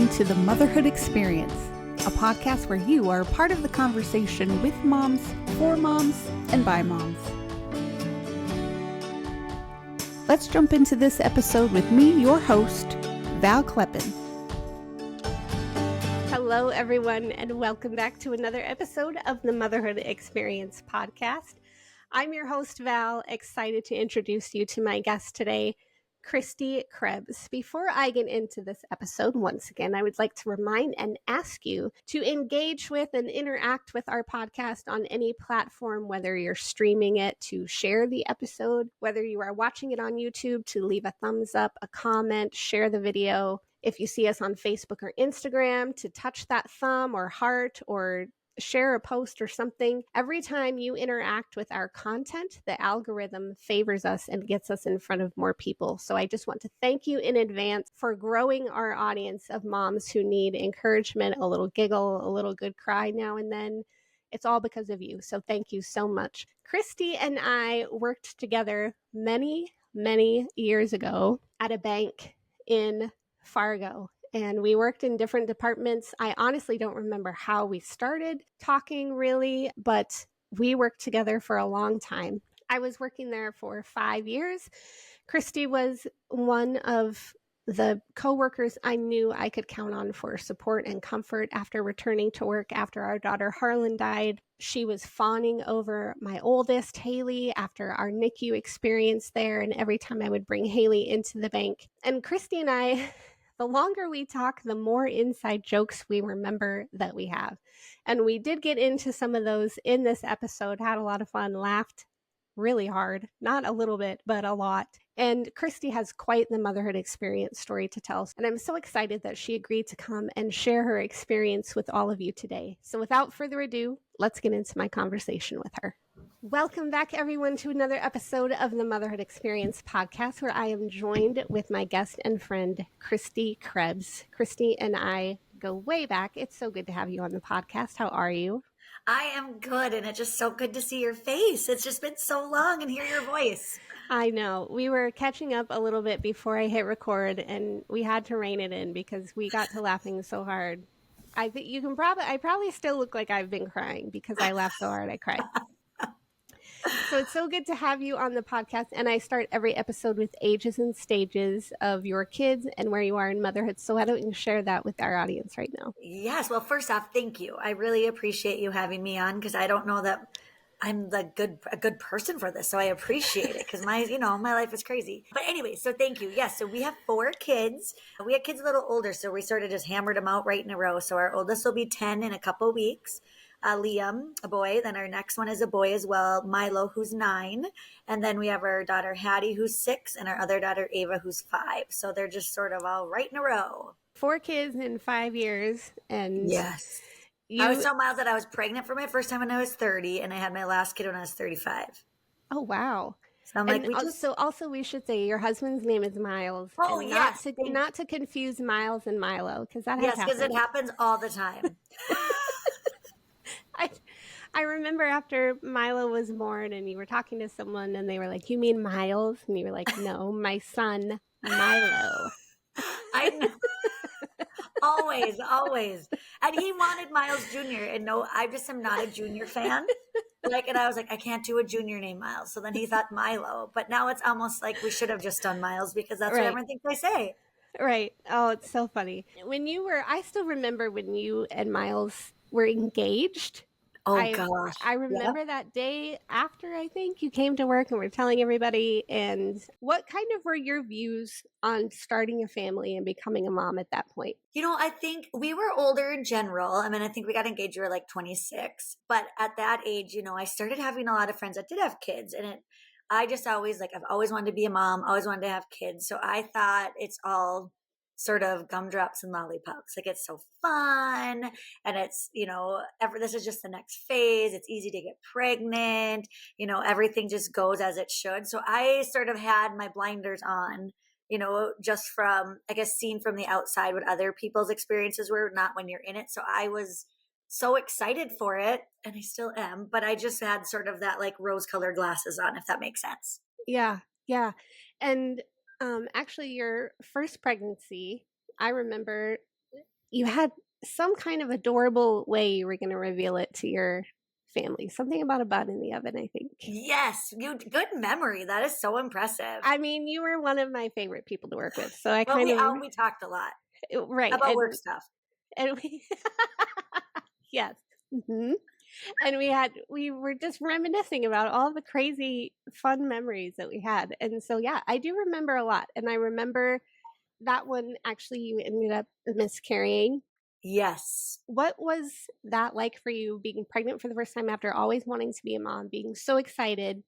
listening to the Motherhood Experience, a podcast where you are part of the conversation with moms, for moms, and by moms. Let's jump into this episode with me, your host, Val Kleppen. Hello, everyone, and welcome back to another episode of the Motherhood Experience podcast. I'm your host, Val, excited to introduce you to my guest today, Kristi Krebs. Before I get into this episode, once again, I would like to remind and ask you to engage with and interact with our podcast on any platform, whether you're streaming it, to share the episode, whether you are watching it on YouTube, to leave a thumbs up, a comment, share the video. If you see us on Facebook or Instagram, to touch that thumb or heart or share a post or something. Every time you interact with our content, the algorithm favors us and gets us in front of more people. So I just want to thank you in advance for growing our audience of moms who need encouragement, a little giggle, a little good cry now and then. It's all because of you. So thank you so much. Kristi and I worked together many years ago at a bank in Fargo. And we worked in different departments. I honestly don't remember how we started talking really, but we worked together for a long time. I was working there for 5 years. Kristi was one of the coworkers I knew I could count on for support and comfort after returning to work after our daughter Harlan died. She was fawning over my oldest, Haley, after our NICU experience there. And every time I would bring Haley into the bank. And Kristi and I, the longer we talk, the more inside jokes we remember that we have. And we did get into some of those in this episode, had a lot of fun, laughed really hard, not a little bit, but a lot. And Kristi has quite the motherhood experience story to tell. And I'm so excited that she agreed to come and share her experience with all of you today. So without further ado, let's get into my conversation with her. Welcome back, everyone, to another episode of the Motherhood Experience podcast, where I am joined with my guest and friend, Kristi Krebs. Kristi and I go way back. It's so good to have you on the podcast. How are you? I am good, and it's just so good to see your face. It's just been so long and hear your voice. I know. We were catching up a little bit before I hit record, and we had to rein it in because we got to laughing so hard. I think you can I probably still look like I've been crying because I laughed so hard I cried. So it's so good to have you on the podcast. And I start every episode with ages and stages of your kids and where you are in motherhood. So why don't you share that with our audience right now? Yes. Well, first off, thank you. I really appreciate you having me on because I don't know that I'm a good person for this. So I appreciate it because my life is crazy. But anyway, so thank you. Yes. So we have 4 kids. We had kids a little older. So we sort of just hammered them out right in a row. So our oldest will be 10 in a couple weeks. Liam, a boy. Then our next one is a boy as well, Milo, who's 9. And then we have our daughter Hattie, who's 6, and our other daughter Ava, who's 5. So they're just sort of all right in a row. 4 kids in 5 years. And yes. I was so Miles that I was pregnant for my first time when I was 30, and I had my last kid when I was 35. Oh, wow. So I'm also we should say your husband's name is Miles. Oh, and yes. Not to confuse Miles and Milo, because that has happened. Yes, because it happens all the time. I remember after Milo was born and you were talking to someone and they were like, "You mean Miles?" And you were like, "No, my son, Milo." I know. Always. And he wanted Miles Jr. And no, I just am not a junior fan. And I was like, I can't do a junior named Miles. So then he thought Milo. But now it's almost like we should have just done Miles because that's what everyone thinks I say. Right. Oh, it's so funny. I still remember when you and Miles were engaged. Oh, gosh. I remember that day after, I think, you came to work and were telling everybody. And what kind of were your views on starting a family and becoming a mom at that point? I think we were older in general. I mean, I think we got engaged, we were like 26. But at that age, I started having a lot of friends that did have kids. And I just always, I've always wanted to be a mom, always wanted to have kids. So I thought it's all sort of gumdrops and lollipops. It's so fun. And it's, this is just the next phase. It's easy to get pregnant. Everything just goes as it should. So I sort of had my blinders on, just from, I guess, seen from the outside what other people's experiences were, not when you're in it. So I was so excited for it, and I still am, but I just had sort of that rose-colored glasses on, if that makes sense. Yeah. And actually your first pregnancy, I remember you had some kind of adorable way you were going to reveal it to your family. Something about a bun in the oven, I think. Yes, good memory. That is so impressive. I mean, you were one of my favorite people to work with, so I Well, kind of we talked a lot right about work stuff. and we yes. Hmm. And we were just reminiscing about all the crazy fun memories that we had. And so yeah, I do remember a lot. And I remember that one actually you ended up miscarrying. Yes. What was that like for you, being pregnant for the first time after always wanting to be a mom, being so excited,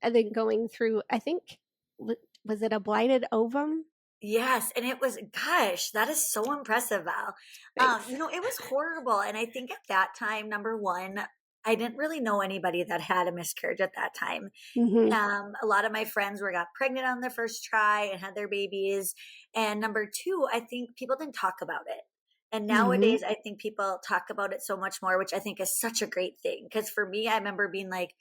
and then going through, I think, was it a blighted ovum? Yes, and it was, gosh, that is so impressive, Val. Thanks. It was horrible, and I think at that time, number one, I didn't really know anybody that had a miscarriage at that time. Hmm. A lot of my friends got pregnant on their first try and had their babies. And number two, I think people didn't talk about it. And Hmm. nowadays, I think people talk about it so much more, which I think is such a great thing. Because for me, I remember being like,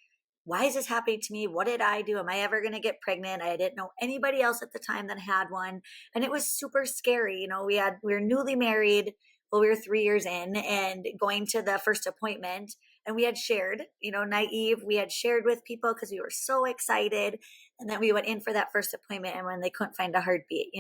why is this happening to me? What did I do? Am I ever going to get pregnant? I didn't know anybody else at the time that had one. And it was super scary. We were newly married. Well, we were 3 years in and going to the first appointment, and we had shared, naive, we had shared with people because we were so excited. And then we went in for that first appointment, and when they couldn't find a heartbeat,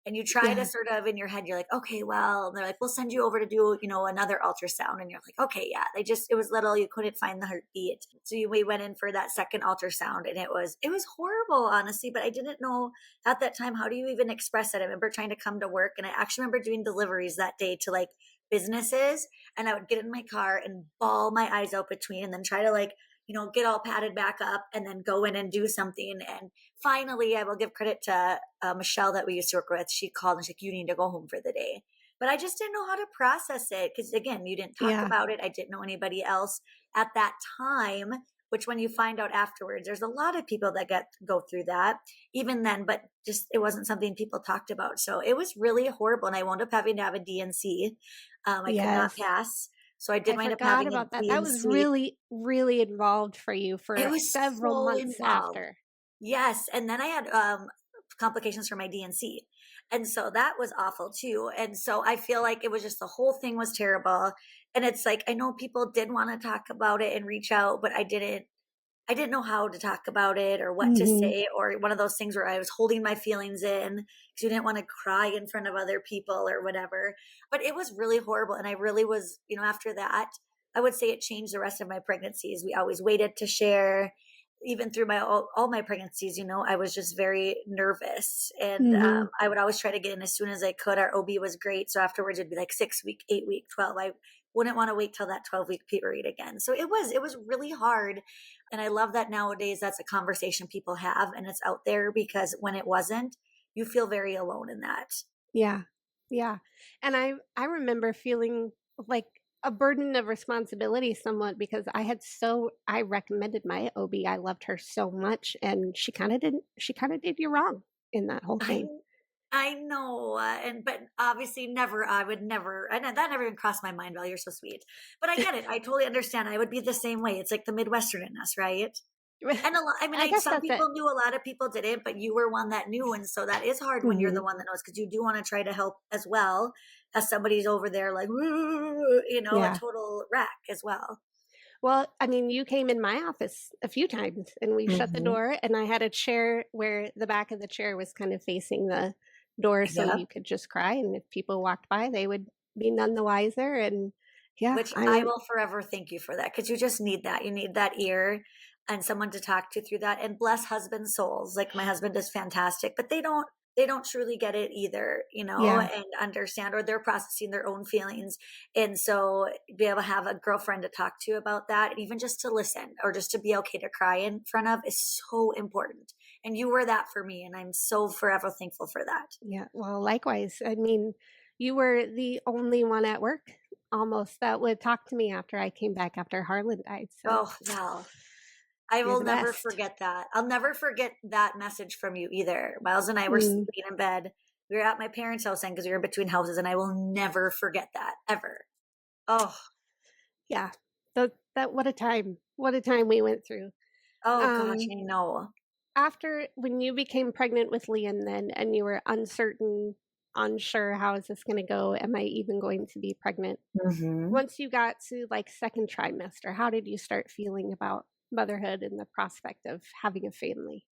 and you try to Yeah. sort of in your head, you're like, okay, well, and they're like, we'll send you over to do, another ultrasound. And you're like, okay, yeah, it was little, you couldn't find the heartbeat. So we went in for that second ultrasound, and it was horrible, honestly, but I didn't know at that time, how do you even express it? I remember trying to come to work, and I actually remember doing deliveries that day to like businesses, and I would get in my car and bawl my eyes out between, and then try to like, get all padded back up and then go in and do something. And finally, I will give credit to Michelle that we used to work with. She called and she's like, you need to go home for the day. But I just didn't know how to process it because, again, you didn't talk Yeah. about it. I didn't know anybody else at that time, which when you find out afterwards, there's a lot of people that go through that even then, but just it wasn't something people talked about. So it was really horrible. And I wound up having to have a DNC. I could not Yes. pass. So I did I wind up forgot having a about that. That was DNC. really, really involved for you It for was several so months involved. after. Yes. And then I had complications for my DNC. And so that was awful too. And so I feel like it was just the whole thing was terrible. And it's like, I know people did want to talk about it and reach out, but I didn't know how to talk about it or what to Hmm. say, or one of those things where I was holding my feelings in because you didn't want to cry in front of other people or whatever. But it was really horrible. And I really was, after that, I would say it changed the rest of my pregnancies. We always waited to share. Even through all my pregnancies, I was just very nervous, and Hmm. I would always try to get in as soon as I could. Our OB was great, so afterwards it'd be like 6 week, 8 week, 12. I wouldn't want to wait till that 12-week period again. So it was really hard, and I love that nowadays that's a conversation people have and it's out there, because when it wasn't, you feel very alone in that. Yeah. Yeah. And I remember feeling like a burden of responsibility somewhat because I recommended my OB. I loved her so much, and she kind of did you wrong in that whole I thing. I know, but obviously, I would never. I know that never even crossed my mind. Well, you're so sweet, but I get it. I totally understand. I would be the same way. It's like the Midwestern in us, right? And a lot. I mean, I guess some that's it. people knew, a lot of people didn't, but you were one that knew, and so that is hard when you're Hmm. the one that knows, because you do want to try to help as well as somebody's over there, like a Yeah. total wreck as well. Well, I mean, you came in my office a few times and we shut the Hmm. door, and I had a chair where the back of the chair was kind of facing the door so Yep. you could just cry, and if people walked by, they would be none the wiser. And yeah, Which I will forever thank you for that, because you just need that. You need that ear and someone to talk to through that. And bless husband souls. Like, my husband is fantastic, but they don't truly get it either, yeah. and understand, or they're processing their own feelings. And so be able to have a girlfriend to talk to about that, and even just to listen, or just to be okay to cry in front of, is so important. And you were that for me. And I'm so forever thankful for that. Yeah. Well, likewise. I mean, you were the only one at work almost that would talk to me after I came back after Harlan died. So Oh, wow. I you're will the never best. forget that. I'll never forget that message from you either. Miles and I were Mm, sleeping in bed. We were at my parents' house then, because we were in between houses, and I will never forget that ever. Oh, yeah. That what a time. What a time we went through. oh gosh, Um I know. After when you became pregnant with Liam then and you were uncertain unsure, how is this going to go? Am I even going to be pregnant? Mm-hmm. Once you got to like second trimester, how did you start feeling about motherhood and the prospect of having a family?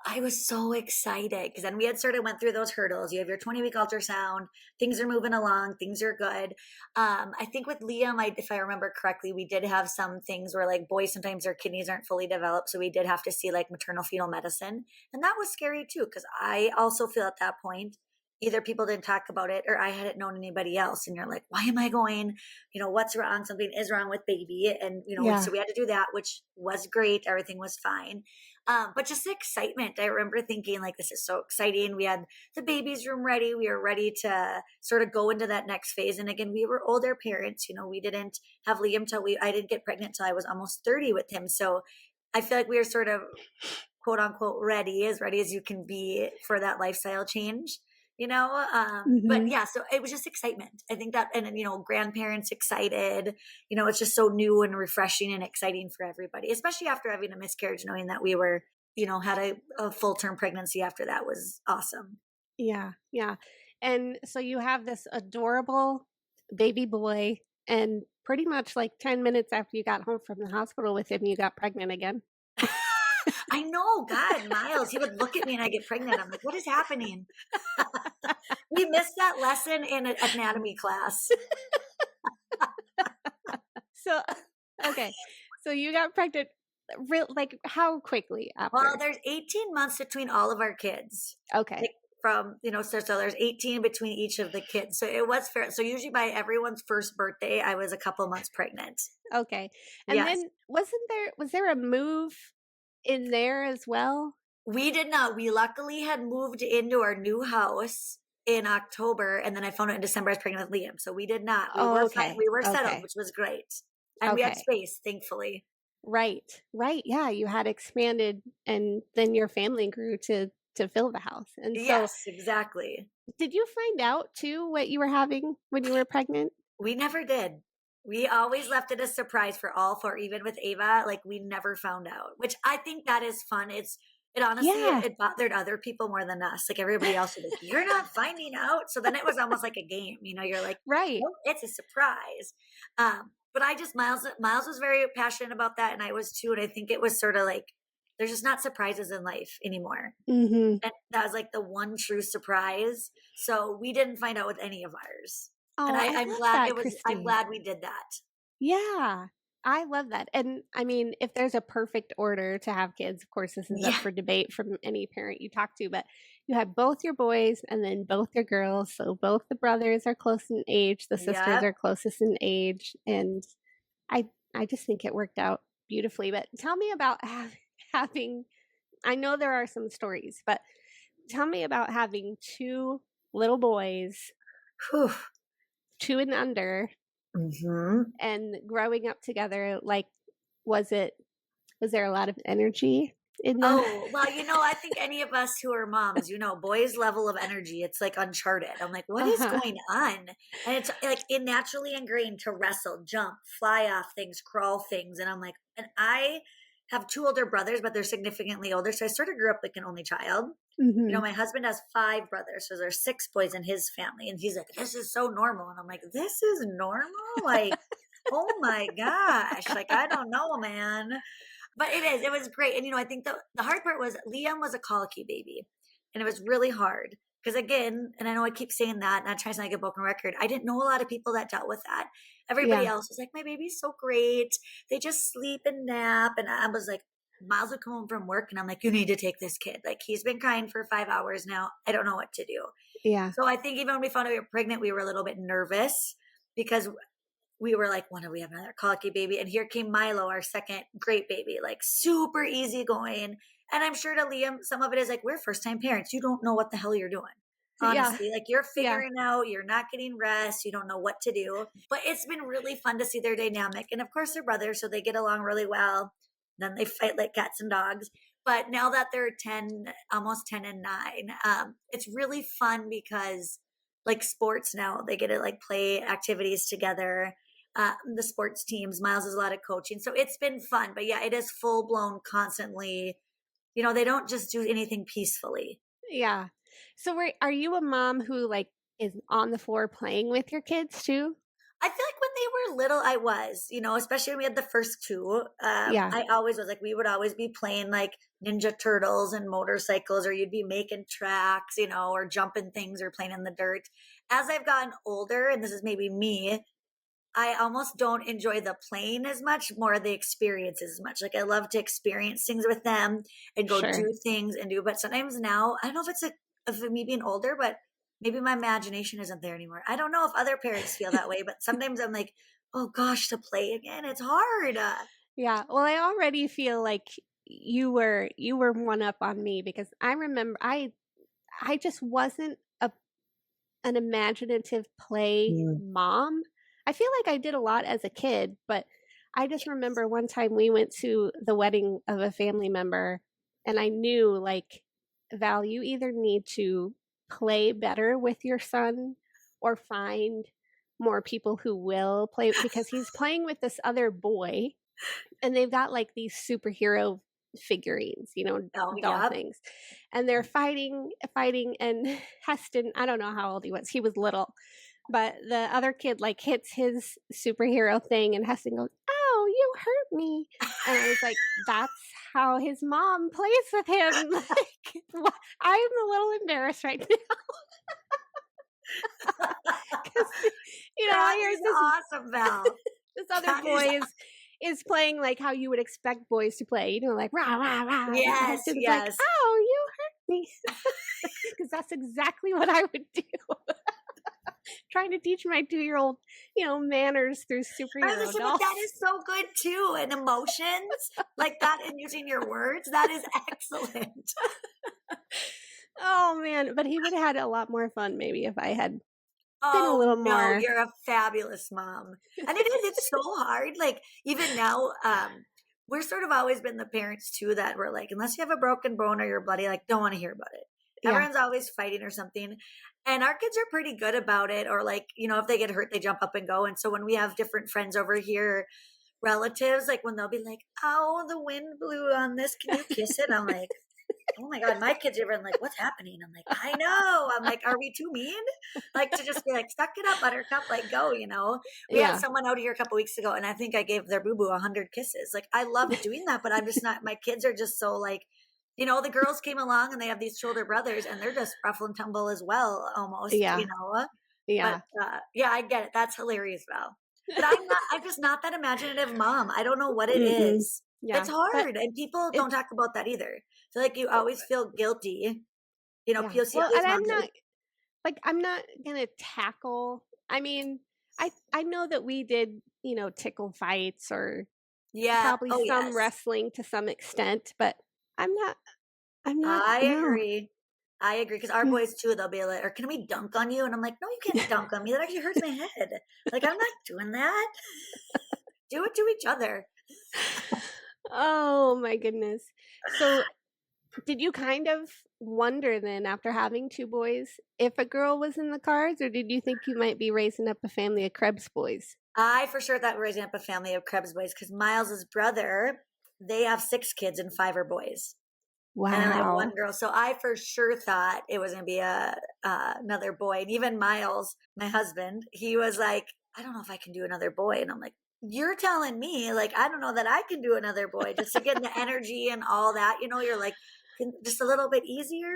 I was so excited because then we had sort of went through those hurdles. You have your 20-week ultrasound, things are moving along, things are good. I think with Liam, if I remember correctly, we did have some things where like boys, sometimes their kidneys aren't fully developed. So we did have to see like maternal fetal medicine. And that was scary too, because I also feel at that point, either people didn't talk about it or I hadn't known anybody else. And you're like, why am I going? What's wrong? Something is wrong with baby. And, Yeah. so we had to do that, which was great. Everything was fine. But just the excitement. I remember thinking like, this is so exciting. We had the baby's room ready. We were ready to sort of go into that next phase. And again, we were older parents. We didn't have Liam I didn't get pregnant till I was almost 30 with him. So I feel like we were sort of quote unquote ready as you can be for that lifestyle change. But yeah, so it was just excitement. I think that, and then, grandparents excited, it's just so new and refreshing and exciting for everybody, especially after having a miscarriage, knowing that we were, had a full-term pregnancy after that was awesome. Yeah. Yeah. And so you have this adorable baby boy, and pretty much like 10 minutes after you got home from the hospital with him, you got pregnant again. I know, God, Miles, he would look at me and I get pregnant. I'm like, what is happening? We missed that lesson in an anatomy class. So, okay. So you got pregnant like how quickly after? Well, there's 18 months between all of our kids. Okay. Like from, so there's 18 between each of the kids. So it was fair. So usually by everyone's first birthday, I was a couple months pregnant. Okay. And Yes. then was there a move in there as well? We did not. We luckily had moved into our new house in October, and then I found out in December I was pregnant with Liam. So we did not. We were fine. We were settled, which was great. And we had space, thankfully. Right. Yeah, you had expanded, and then your family grew to fill the house. And so, yes, exactly. Did you find out too what you were having when you were pregnant? We never did. We always left it a surprise for all four, even with Ava. Like we never found out, which I think that is fun. It honestly, it bothered other people more than us. Like everybody else was like, you're not finding out. So then it was almost like a game, you're like, right. Oh, it's a surprise. But Miles was very passionate about that. And I was too. And I think it was sort of like, there's just not surprises in life anymore. Mm-hmm. And that was like the one true surprise. So we didn't find out with any of ours. Oh, and I'm glad that, I'm glad we did that. Yeah. I love that. And I mean, if there's a perfect order to have kids, of course, this is up for debate from any parent you talk to, but you have both your boys and then both your girls. So both the brothers are close in age, the sisters are closest in age. And I just think it worked out beautifully. But tell me about having, I know there are some stories, but tell me about having two little boys, 2 and under, and growing up together. Like, was there a lot of energy in that? Oh, well, I think any of us who are moms, boys' level of energy, it's like uncharted. I'm like, what is going on? And it's like naturally ingrained to wrestle, jump, fly off things, crawl things. And I'm like, and I have 2 older brothers, but they're significantly older. So I sort of grew up like an only child. My husband has 5 brothers. So there's 6 boys in his family. And he's like, this is so normal. And I'm like, this is normal? Like, oh my gosh. Like, I don't know, man. But it was great. And, I think the hard part was Liam was a colicky baby. And it was really hard. Because again, and I know I keep saying that, and I'm trying to like a broken record, I didn't know a lot of people that dealt with that. Everybody else was like, my baby's so great. They just sleep and nap. And I was like, Miles would come home from work and I'm like, you need to take this kid. Like he's been crying for 5 hours now. I don't know what to do. Yeah. So I think even when we found out we were pregnant, we were a little bit nervous because we were like, when do we have another colicky baby? And here came Milo, our second great baby, like super easygoing. And I'm sure to Liam, some of it is like, we're first time parents. You don't know what the hell you're doing. Honestly, like you're figuring out, you're not getting rest. You don't know what to do, but it's been really fun to see their dynamic. And of course they're brothers, so they get along really well. Then they fight like cats and dogs. But now that they're 10, almost 10 and 9, it's really fun because like sports now, they get to like play activities together. The sports teams, Miles does a lot of coaching. So it's been fun, but yeah, it is full blown constantly, they don't just do anything peacefully. Yeah. So are you a mom who like is on the floor playing with your kids too? I feel like when they were little, I was, especially when we had the first two. Yeah, I always was like, we would always be playing like Ninja Turtles and motorcycles, or you'd be making tracks, or jumping things or playing in the dirt. As I've gotten older, and this is maybe me, I almost don't enjoy the playing as much, more the experiences as much. Like I love to experience things with them and go sure. do things and do. But sometimes now, I don't know if it's of me being older, but maybe my imagination isn't there anymore. I don't know if other parents feel that way, but sometimes I'm like, oh gosh, to play again, it's hard. Yeah. Well, I already feel like you were one up on me because I remember I just wasn't an imaginative play mom. I feel like I did a lot as a kid, but I just remember one time we went to the wedding of a family member and I knew like Val, you either need to play better with your son or find more people who will play because he's playing with this other boy and they've got like these superhero figurines, Oh, doll yeah. things. And they're fighting, and Heston, I don't know how old he was. He was little. But the other kid like hits his superhero thing and Heston goes, "Oh, you hurt me." And I was like, that's how his mom plays with him. Like I'm a little embarrassed right now. Because That here's is awesome, Val. this other That is, boy is playing like how you would expect boys to play, like rah rah rah. And yes, Heston's like, yes. "Oh, you hurt me," because that's exactly what I would do. Trying to teach my 2-year-old, manners through I superhero listen, but dolls. that is so good too. And emotions like that and using your words, that is excellent. Oh man, but he would have had a lot more fun maybe if I had been a Oh little no, more. you're a fabulous mom. And it's so hard. Like even now, we're sort of always been the parents too that were like, unless you have a broken bone or you're bloody, like don't want to hear about it. Yeah. Everyone's always fighting or something. And our kids are pretty good about it. Or like, if they get hurt, they jump up and go. And so when we have different friends over here, relatives, like when they'll be like, oh, the wind blew on this, can you kiss it? I'm like, oh my God, my kids are even like, what's happening? I'm like, I know. I'm like, are we too mean? Like to just be like, suck it up, buttercup, like go, We Yeah. had someone out here a couple weeks ago and I think I gave their boo-boo 100 kisses. Like I love doing that, but I'm just not, my kids are just so like, the girls came along and they have these shoulder brothers and they're just rough and tumble as well, almost, Yeah. Yeah. But yeah, I get it. That's hilarious, Val. But I'm just not that imaginative mom. I don't know what it Mm-mm. is. Yeah. It's hard. And people don't talk about that either. So like you always feel guilty. Yeah. POC, Well, all these and moms I'm not gonna tackle. I mean, I know that we did, tickle fights or yeah. probably Oh some yes. wrestling to some extent, but I'm not. I No. agree. I agree. Because our boys too, they'll be like, or can we dunk on you? And I'm like, no, you can't dunk on me. That actually hurts my head. Like, I'm not doing that. Do it to each other. Oh my goodness. So did you kind of wonder then after having 2 boys if a girl was in the cards, or did you think you might be raising up a family of Krebs boys? I for sure thought we were raising up a family of Krebs boys because Miles's brother, they have 6 kids and 5 are boys. Wow. And I have 1 girl. So I for sure thought it was going to be another boy. And even Miles, my husband, he was like, I don't know if I can do another boy. And I'm like, you're telling me, like, I don't know that I can do another boy just to get the energy and all that. You're like, just a little bit easier.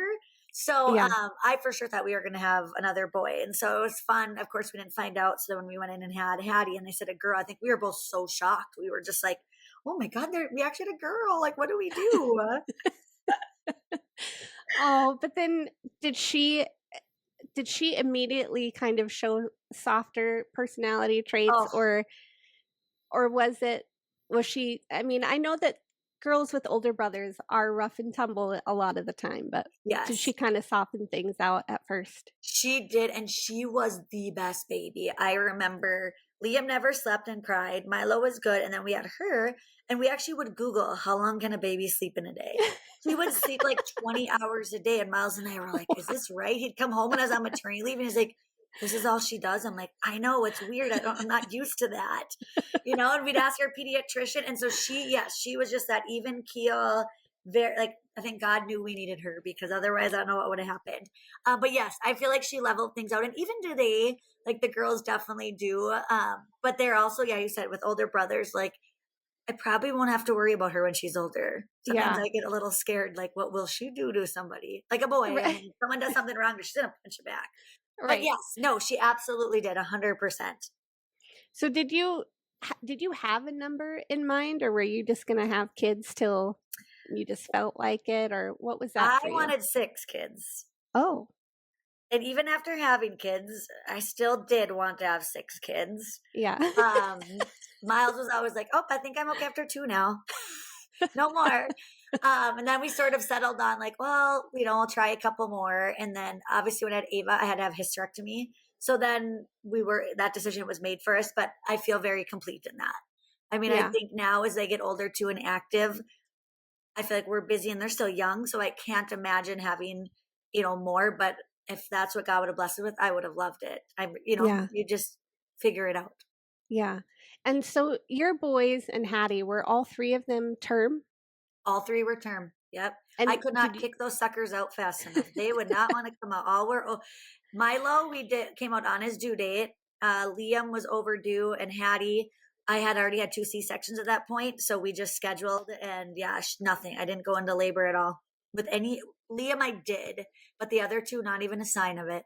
So Yeah. I for sure thought we were going to have another boy. And so it was fun. Of course, we didn't find out. So when we went in and had Hattie and they said a girl, I think we were both so shocked. We were just like, oh my God, we actually had a girl. Like, what do we do? Oh, but then did she immediately kind of show softer personality traits Oh. or was she, I mean, I know that girls with older brothers are rough and tumble a lot of the time, but Yes. did she kind of soften things out at first? She did, and she was the best baby. I remember Liam never slept and cried. Milo was good, and then we had her, and we actually would Google how long can a baby sleep in a day. He would sleep like 20 hours a day, and Miles and I were like, is this right? He'd come home and I was on maternity leave, and he's like, this is all she does. I'm like, I know, it's weird. I'm not used to that, and we'd ask our pediatrician. And so she was just that even keel, very, like, I think God knew we needed her because otherwise I don't know what would have happened. But yes, I feel like she leveled things out. And even today, like the girls definitely do. But they're also, yeah, you said with older brothers, like I probably won't have to worry about her when she's older. Sometimes Yeah. I get a little scared, like, what will she do to somebody? Like a boy. I Right. mean, someone does something wrong, she's going to punch you back. But Right. yes, no, she absolutely did 100%. So did you have a number in mind, or were you just going to have kids till you just felt like it, or what was that I for you? wanted 6 kids. Oh, And even after having kids, I still did want to have 6 kids. yeah. Miles was always like, oh, I think I'm okay after 2 now. No more. And then we sort of settled on like, well, I'll try a couple more. And then obviously when I had Ava, I had to have hysterectomy. So then that decision was made for us, but I feel very complete in that. I mean, I Yeah. think now as they get older too and active, I feel like we're busy and they're still young. So I can't imagine having, more, but if that's what God would have blessed us with, I would have loved it. Yeah. You just figure it out. Yeah. And so your boys and Hattie, were all 3 of them term? All 3 were term. Yep. And I could not kick those suckers out fast enough. They would not want to come out. Milo, came out on his due date. Liam was overdue, and Hattie, I had already had 2 C-sections at that point. So we just scheduled, and yeah, nothing. I didn't go into labor at all. With Liam, I did, but the other 2, not even a sign of it.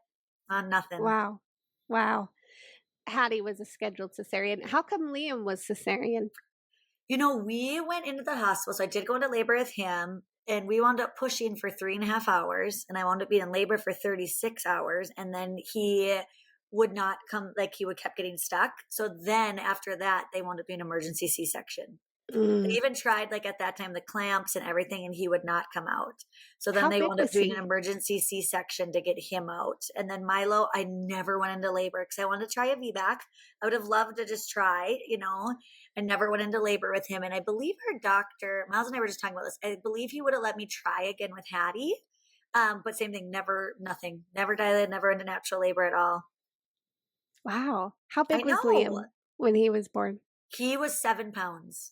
Nothing. Wow. Hattie was a scheduled cesarean. How come Liam was cesarean? We went into the hospital. So I did go into labor with him, and we wound up pushing for 3.5 hours, and I wound up being in labor for 36 hours. And then he would not come, like he kept getting stuck. So then after that, they wound up being emergency C-section. They even tried, like at that time, the clamps and everything, and he would not come out. So then How they big wound up was doing he? an emergency C-section to get him out. And then Milo, I never went into labor because I wanted to try a VBAC. I would have loved to just try, I never went into labor with him. And I believe our doctor, Miles and I were just talking about this, I believe he would have let me try again with Hattie. But same thing, nothing, never dilated, never into natural labor at all. Wow. How big I was know. Liam when he was born? He was 7 pounds.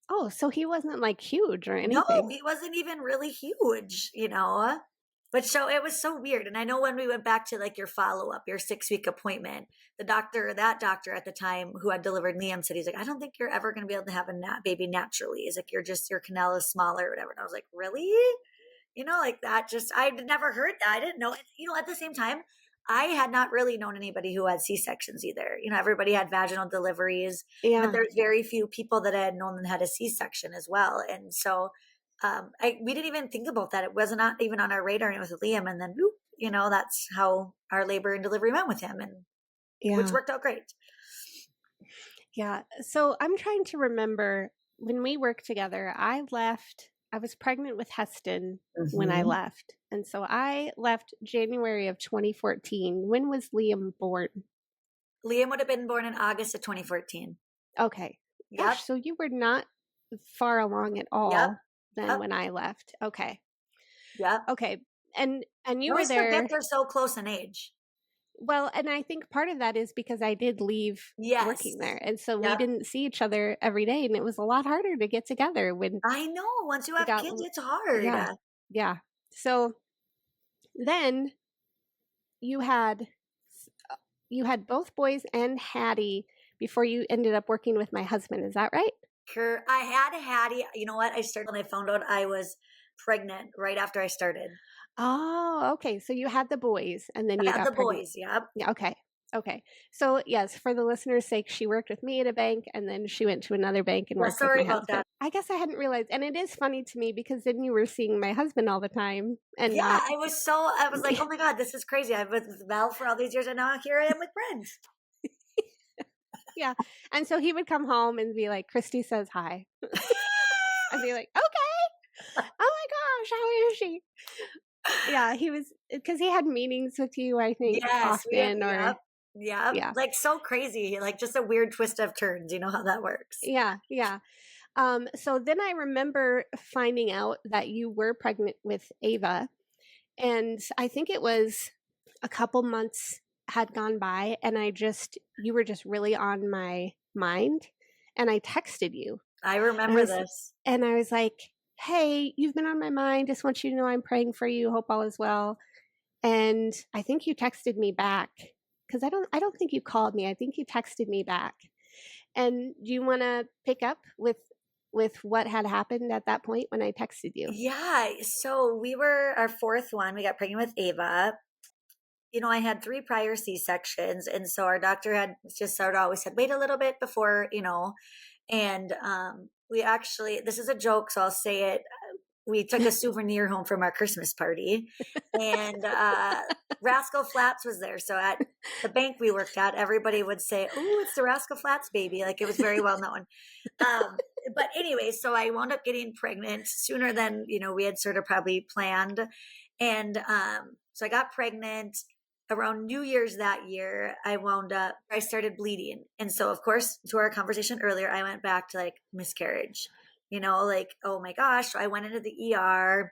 Oh, so he wasn't like huge or anything. No, he wasn't even really huge, But so it was so weird. And I know when we went back to like your follow-up, your 6-week appointment, that doctor at the time who had delivered Liam said, he's like, I don't think you're ever going to be able to have a baby naturally. He's like, your canal is smaller or whatever. And I was like, really? Like that I'd never heard that. I didn't know. At the same time, I had not really known anybody who had C-sections either. Everybody had vaginal deliveries, Yeah. but there's very few people that I had known that had a C-section as well. And so we didn't even think about that. It was not even on our radar with Liam. And then, whoop, that's how our labor and delivery went with him, and which worked out great. Yeah. So I'm trying to remember when we worked together, I was pregnant with Heston when I left. And so I left January of 2014. When was Liam born? Liam would have been born in August of 2014. Okay. Yep. Gosh, so you were not far along at all then when I left. Okay. Yep. Okay. And you were always there. Forget they're so close in age. Well, and I think part of that is because I did leave working there. And so we didn't see each other every day. And it was a lot harder to get together when I know. Once you have kids, it's hard. Yeah. So then you had both boys and Hattie before you ended up working with my husband. Is that right? Sure. I had Hattie. You know what? I started when I found out I was pregnant right after I started. Oh, okay. So you had the boys and then you got the pregnant. boys. Yep. Yeah. Okay. So yes, for the listeners' sake, she worked with me at a bank and then she went to another bank and worked with my husband. That. I guess I hadn't realized. And it is funny to me because then you were seeing my husband all the time. And I was like, oh my God, this is crazy. I've been with Val for all these years and now here I am with friends. Yeah. And so he would come home and be like, Kristi says hi. I'd be like, okay. Oh my gosh, how is she? Yeah, he was, because he had meetings with you, I think, often. Yeah. Like so crazy, like just a weird twist of turns. You know how that works. Yeah. So then I remember finding out that you were pregnant with Ava. And I think it was a couple months had gone by and you were just really on my mind. And I texted you. I remember this. And I was like, hey, you've been on my mind. Just want you to know I'm praying for you. Hope all is well. And I think you texted me back because I don't think you called me. I think you texted me back. And do you want to pick up with what had happened at that point when I texted you? Yeah. So we were our fourth one. We got pregnant with Ava. I had 3 prior C-sections. And so our doctor had just sort of always said, wait a little bit before, and we actually, this is a joke, so I'll say it. We took a souvenir home from our Christmas party, and Rascal Flatts was there. So at the bank we worked at, everybody would say, "Oh, it's the Rascal Flatts baby." Like, it was very well known. But anyway, so I wound up getting pregnant sooner than, we had sort of probably planned. And so I got pregnant around New Year's that year. I started bleeding. And so, of course, to our conversation earlier, I went back to like miscarriage, like, oh my gosh. So I went into the ER,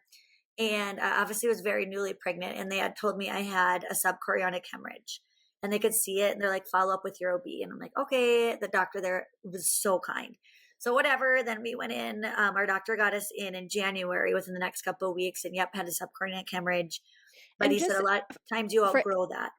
and obviously was very newly pregnant. And they had told me I had a subchorionic hemorrhage, and they could see it. And they're like, follow up with your OB. And I'm like, okay. The doctor there was so kind. So whatever. Then we went in. Our doctor got us in January within the next couple of weeks. And yep, had a subchorionic hemorrhage. But And he said a lot of times you for outgrow that.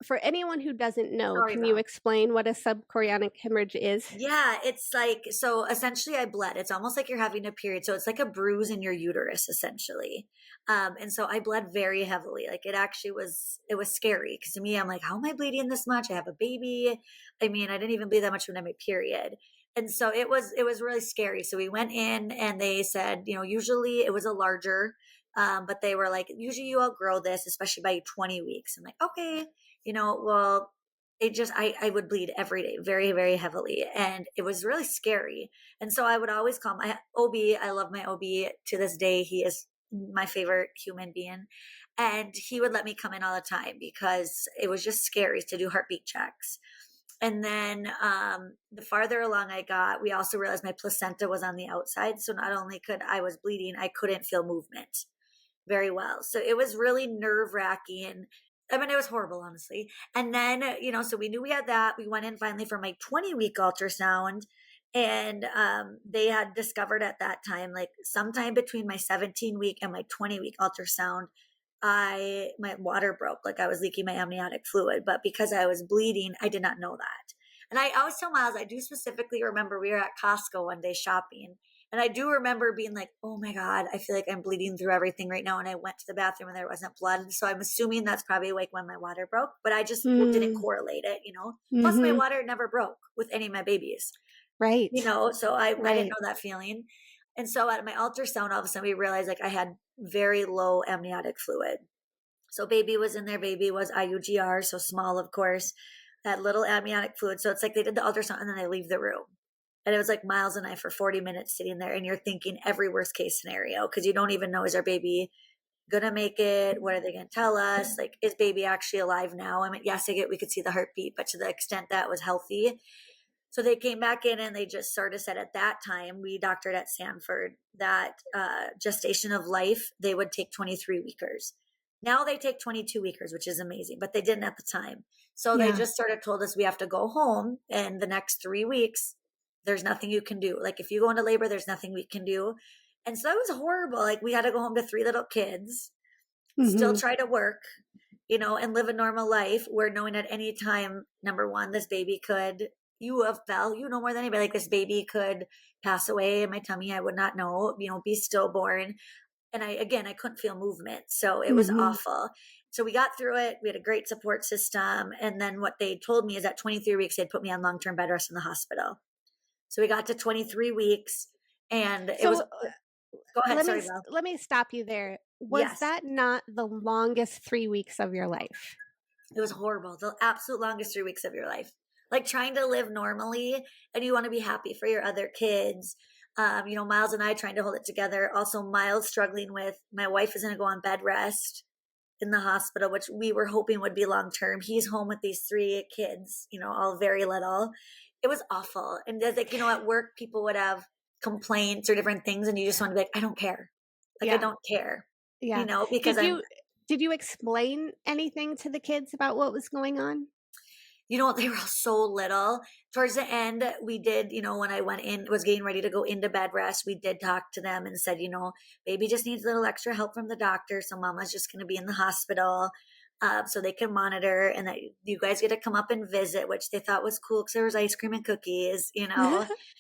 for anyone who doesn't know, Sorry, can you Val. explain what a subchorionic hemorrhage is? Yeah, it's like, so essentially I bled. It's almost like you're having a period. So it's like a bruise in your uterus, essentially. And so I bled very heavily. Like, it was scary because to me, I'm like, how am I bleeding this much? I have a baby. I mean, I didn't even bleed that much when I had my period. And so it was really scary. So we went in and they said, usually it was a larger, but they were like, usually you outgrow this, especially by 20 weeks. I'm like, okay, well, I would bleed every day very, very heavily. And it was really scary. And so I would always call my OB. I love my OB to this day. He is my favorite human being. And he would let me come in all the time because it was just scary to do heartbeat checks. And then the farther along I got, we also realized my placenta was on the outside. So not only I was bleeding, I couldn't feel movement very well. So it was really nerve wracking. I mean, it was horrible, honestly. And then, so we knew we had that. We went in finally for my 20-week ultrasound. And they had discovered at that time, like sometime between my 17-week and my 20-week ultrasound, my water broke. Like, I was leaking my amniotic fluid. But because I was bleeding, I did not know that. And I always tell Miles, I do specifically remember we were at Costco one day shopping. And I do remember being like, oh my God, I feel like I'm bleeding through everything right now. And I went to the bathroom and there wasn't blood. So I'm assuming that's probably like when my water broke, but I just didn't correlate it, Plus my water never broke with any of my babies. Right. So I didn't know that feeling. And so at my ultrasound, all of a sudden we realized like I had very low amniotic fluid. So baby was in there. Baby was IUGR. So small, of course, that little amniotic fluid. So it's like they did the ultrasound and then they leave the room. And it was like Miles and I for 40 minutes sitting there, and you're thinking every worst case scenario because you don't even know, is our baby going to make it? What are they going to tell us? Like, is baby actually alive now? I mean, yes, we could see the heartbeat, but to the extent that was healthy. So they came back in and they just sort of said at that time, we doctored at Sanford, that gestation of life, they would take 23 weekers. Now they take 22 weekers, which is amazing, but they didn't at the time. So they just sort of told us we have to go home, and the next 3 weeks, there's nothing you can do. Like, if you go into labor, there's nothing we can do. And so that was horrible. Like, we had to go home to 3 little kids, still try to work, and live a normal life, where knowing at any time, number one, this baby could, you know more than anybody, like this baby could pass away in my tummy. I would not know, be stillborn. And I couldn't feel movement. So it was awful. So we got through it. We had a great support system. And then what they told me is at 23 weeks, they'd put me on long-term bed rest in the hospital. So we got to 23 weeks, and it was, go ahead. Let me stop you there. Was that not the longest 3 weeks of your life? It was horrible. The absolute longest 3 weeks of your life. Like, trying to live normally, and you want to be happy for your other kids. Miles and I trying to hold it together. Also, Miles struggling with, my wife is going to go on bed rest in the hospital, which we were hoping would be long-term. He's home with these 3 kids, all very little. It was awful. And like, at work, people would have complaints or different things, and you just want to be like, I don't care. Like, I don't care. Yeah. Because did you explain anything to the kids about what was going on? They were all so little. Towards the end, we did, when I went in, was getting ready to go into bed rest, we did talk to them and said, baby just needs a little extra help from the doctor. So mama's just going to be in the hospital. So they can monitor, and that you guys get to come up and visit, which they thought was cool because there was ice cream and cookies.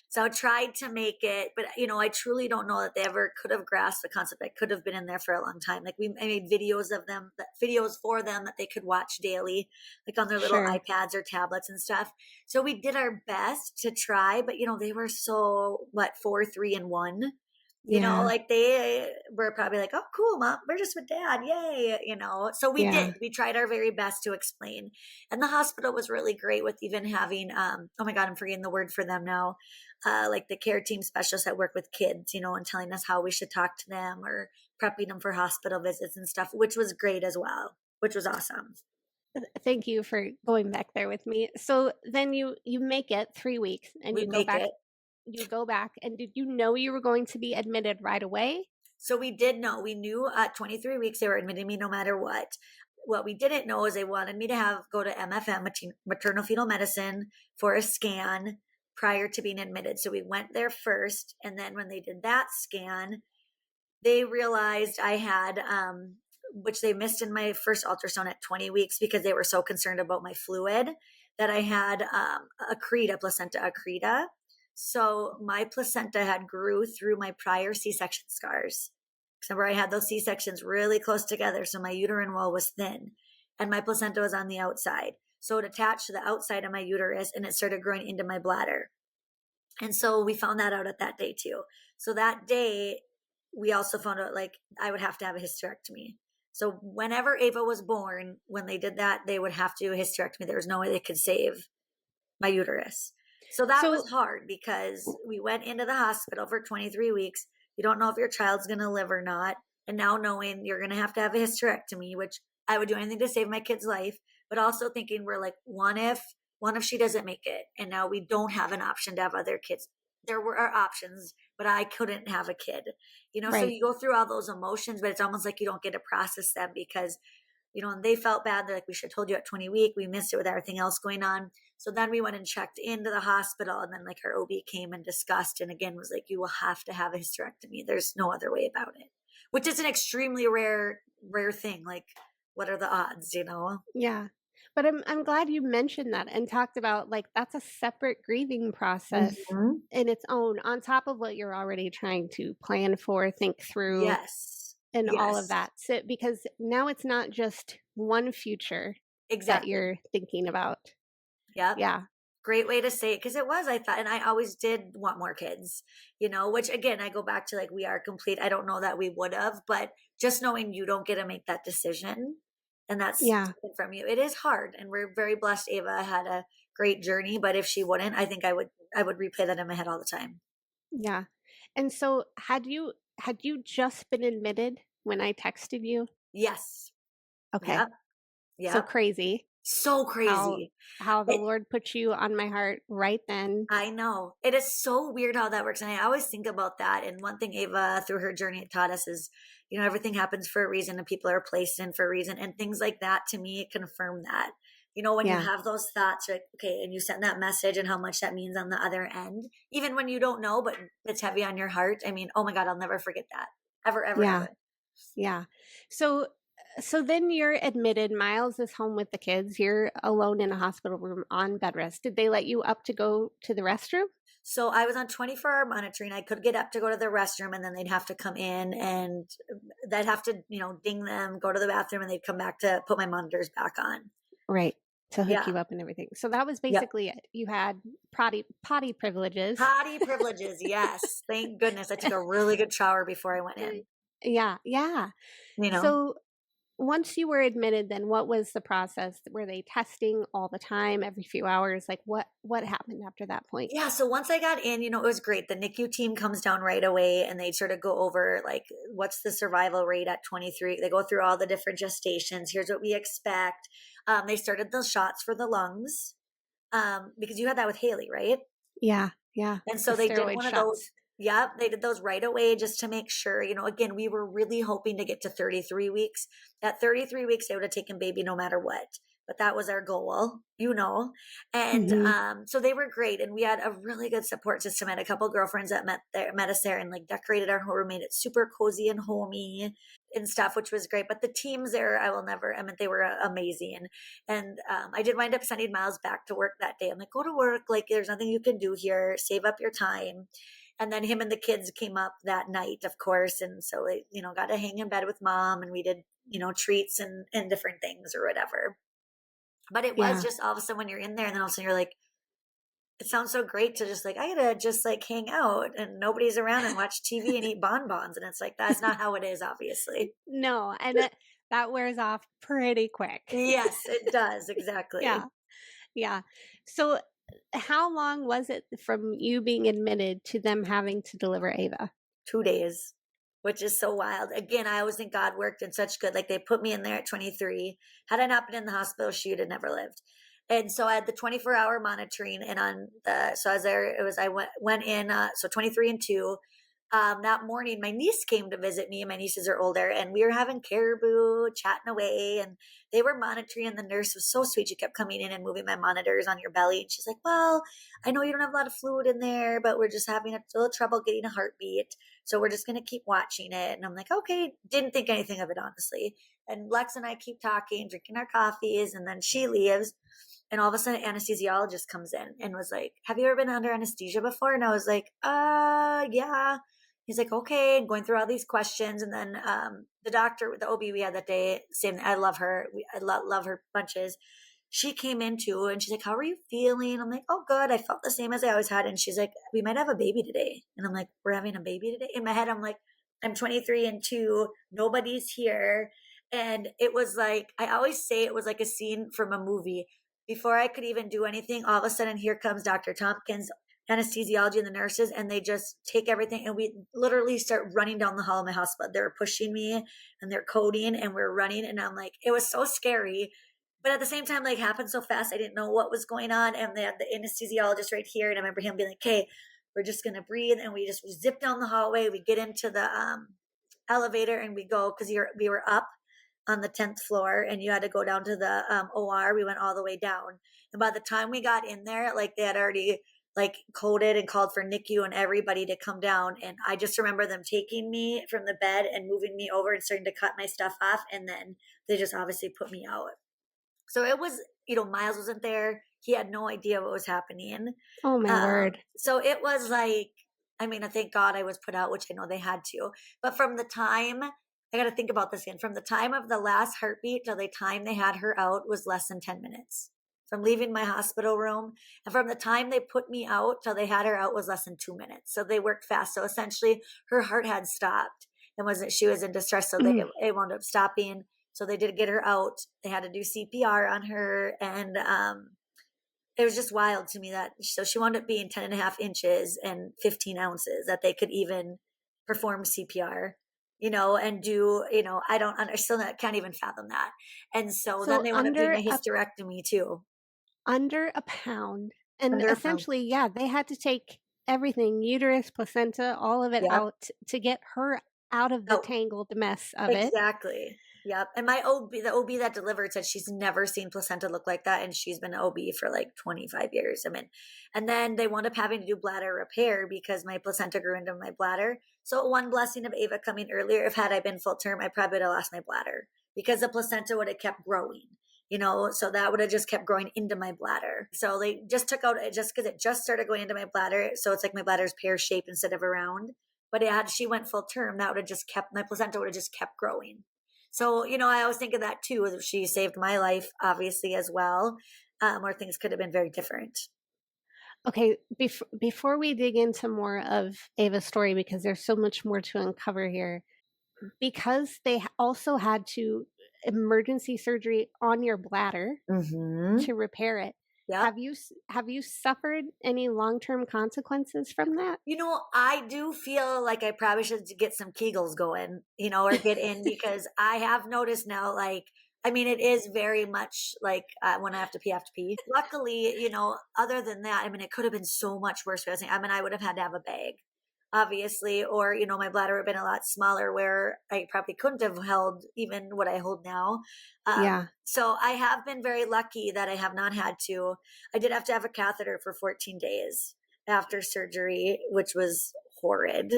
So I tried to make it, but I truly don't know that they ever could have grasped the concept. I could have been in there for a long time. Like I made videos of them, videos for them that they could watch daily, like on their little Sure. iPads or tablets and stuff. So we did our best to try, but they were so 4, 3, and 1. Yeah. Like they were probably like, oh, cool, mom, we're just with dad. Yay. So we did, we tried our very best to explain. And the hospital was really great with even having, oh my God, I'm forgetting the word for them now. Like the care team specialists that work with kids, and telling us how we should talk to them or prepping them for hospital visits and stuff, which was great as well, which was awesome. Thank you for going back there with me. So then you make it 3 weeks and We you go make back. it. You go back, and did you know you were going to be admitted right away? So we did know. We knew at 23 weeks they were admitting me no matter what. What we didn't know is they wanted me to go to MFM, maternal fetal medicine, for a scan prior to being admitted. So we went there first, and then when they did that scan, they realized I had, which they missed in my first ultrasound at 20 weeks because they were so concerned about my fluid, that I had a placenta accreta. So my placenta had grew through my prior C-section scars. Remember, I had those C-sections really close together, so my uterine wall was thin, and my placenta was on the outside. So it attached to the outside of my uterus, and it started growing into my bladder. And so we found that out at that day too. So that day, we also found out like I would have to have a hysterectomy. So whenever Ava was born, when they did that, they would have to do a hysterectomy. There was no way they could save my uterus. So that was hard because we went into the hospital for 23 weeks. You don't know if your child's going to live or not. And now knowing you're going to have a hysterectomy, which I would do anything to save my kid's life, but also thinking we're like, one if she doesn't make it, and now we don't have an option to have other kids. There were our options, but I couldn't have a kid, Right. So you go through all those emotions, but it's almost like you don't get to process them because and they felt bad. They're like, we should have told you at 20 week. We missed it with everything else going on. So then we went and checked into the hospital, and then like her OB came and discussed, and again was like, you will have to have a hysterectomy. There's no other way about it, which is an extremely rare thing. Like, what are the odds, Yeah. But I'm glad you mentioned that and talked about like that's a separate grieving process in its own, on top of what you're already trying to plan for, think through. Yes. And all of that. So, because now it's not just one future that you're thinking about. Yep. Yeah. Great way to say it, because it was, I thought, and I always did want more kids, which again, I go back to like, we are complete. I don't know that we would have, but just knowing you don't get to make that decision, and that's taken from you. It is hard, and we're very blessed. Ava had a great journey, but if she wouldn't, I think I would replay that in my head all the time. Yeah. And so had you just been admitted when I texted you? Yes. Okay. Yep. Yep. So crazy. So crazy. How the Lord put you on my heart right then. I know. It is so weird how that works. And I always think about that. And one thing Ava, through her journey, taught us is, everything happens for a reason, and people are placed in for a reason. And things like that, to me, confirm that. When you have those thoughts, you're like, okay, and you send that message and how much that means on the other end, even when you don't know, but it's heavy on your heart. I mean, oh my God, I'll never forget that. Ever, ever, ever. Yeah. So then you're admitted. Miles is home with the kids. You're alone in a hospital room on bed rest. Did they let you up to go to the restroom? So I was on 24-hour monitoring. I could get up to go to the restroom, and then they'd have to come in, and they'd have to, ding them, go to the bathroom, and they'd come back to put my monitors back on. Right. To hook you up and everything. So that was basically it. You had potty privileges. Potty privileges, yes. Thank goodness. I took a really good shower before I went in. Yeah. So once you were admitted, then what was the process? Were they testing all the time, every few hours? Like what happened after that point? Yeah. So once I got in, it was great. The NICU team comes down right away, and they sort of go over like, what's the survival rate at 23? They go through all the different gestations. Here's what we expect. They started the shots for the lungs, because you had that with Haley, right? Yeah. And so they did one of those. Yep, they did those right away just to make sure, again, we were really hoping to get to 33 weeks. At 33 weeks, they would have taken baby no matter what. but that was our goal, And Mhm. so they were great. And we had a really good support system. I had a couple girlfriends that met us there and like decorated our home, made it super cozy and homey and stuff, which was great. But the teams there, they were amazing. And I did wind up sending Miles back to work that day. I'm like, go to work. Like, there's nothing you can do here. Save up your time. And then him and the kids came up that night, of course. And so they, got to hang in bed with mom and we did, treats and different things or whatever. But it was Yeah. just all of a sudden when you're in there and then all of a sudden you're like, it sounds so great to just like, I gotta just like hang out and nobody's around and watch TV and eat bonbons. And it's like, that's not how it is, obviously. No, and that wears off pretty quick. Yes, it does. Yeah. Exactly. Yeah. So how long was it from you being admitted to them having to deliver Ava? 2 days, which is so wild. Again, I always think God worked in such good. Like they put me in there at 23. Had I not been in the hospital, she would have never lived. And so I had the 24-hour monitoring, and so I was there. I went in. So 23 and 2. That morning, my niece came to visit me. My nieces are older, and we were having caribou, chatting away, and they were monitoring. And the nurse was so sweet. She kept coming in and moving my monitors on your belly, and she's like, "Well, I know you don't have a lot of fluid in there, but we're just having a little trouble getting a heartbeat. So we're just going to keep watching it." And I'm like, okay, didn't think anything of it, honestly. And Lex and I keep talking, drinking our coffees, and then she leaves. And all of a sudden, anesthesiologist comes in and was like, "Have you ever been under anesthesia before?" And I was like, yeah. He's like, "Okay," and going through all these questions. And then the doctor, the OB we had that day, same, I love her. I love her bunches. She came in too, and she's like, "How are you feeling?" I'm like, "Oh, good. I felt the same as I always had." And she's like, "We might have a baby today." And I'm like, "We're having a baby today?" In my head, I'm like, I'm 23 and 2. Nobody's here. And it was like, I always say it was like a scene from a movie. Before I could even do anything, all of a sudden, here comes Dr. Tompkins, anesthesiology, and the nurses, and they just take everything. And we literally start running down the hall of my hospital. They're pushing me and they're coding and we're running. And I'm like, it was so scary. But at the same time, like, happened so fast, I didn't know what was going on. And they had the anesthesiologist right here. And I remember him being like, "Okay, we're just going to breathe." And we zip down the hallway. We get into the elevator and we go, because we were up on the 10th floor and you had to go down to the OR. We went all the way down. And by the time we got in there, like they had already like coded and called for NICU and everybody to come down. And I just remember them taking me from the bed and moving me over and starting to cut my stuff off. And then they just obviously put me out. So it was, Miles wasn't there. He had no idea what was happening. Oh my word. So it was like, I mean, I thank God I was put out, which I know they had to. But from the time, I got to think about this again, from the time of the last heartbeat till the time they had her out was less than 10 minutes. From leaving my hospital room, and from the time they put me out till they had her out was less than 2 minutes. So they worked fast. So essentially her heart had stopped and she was in distress. So it wound up stopping. So they did get her out. They had to do CPR on her. And it was just wild to me so she wound up being 10 and a half inches and 15 ounces that they could even perform CPR, and do, I still can't even fathom that. And so then So they wound up doing a hysterectomy too. Under a pound. And Under a pound. essentially, yeah, they had to take everything, uterus, placenta, all of it Yep. out to get her out of the tangled mess of it. Exactly. Yep. And the OB that delivered said she's never seen placenta look like that. And she's been OB for like 25 years. I mean, and then they wound up having to do bladder repair because my placenta grew into my bladder. So one blessing of Ava coming earlier, if had I been full term, I probably would have lost my bladder because the placenta would have kept growing. So that would have just kept growing into my bladder. So they just took out just because it just started going into my bladder. So it's like my bladder's pear shaped instead of a round. But she went full term, that would have just kept, my placenta would have just kept growing. So, I always think of that too. She saved my life, obviously, as well, or things could have been very different. Okay, before we dig into more of Ava's story, because there's so much more to uncover here, because they also had to emergency surgery on your bladder to repair it. Yep. Have you suffered any long-term consequences from that? I do feel like I probably should get some Kegels going, or get in because I have noticed now, like, I mean, it is very much like when I have to pee. Luckily, other than that, I mean, it could have been so much worse. I mean, I would have had to have a bag. obviously, or, my bladder would have been a lot smaller where I probably couldn't have held even what I hold now. Yeah. So I have been very lucky that I have not had to. I did have to have a catheter for 14 days after surgery, which was horrid.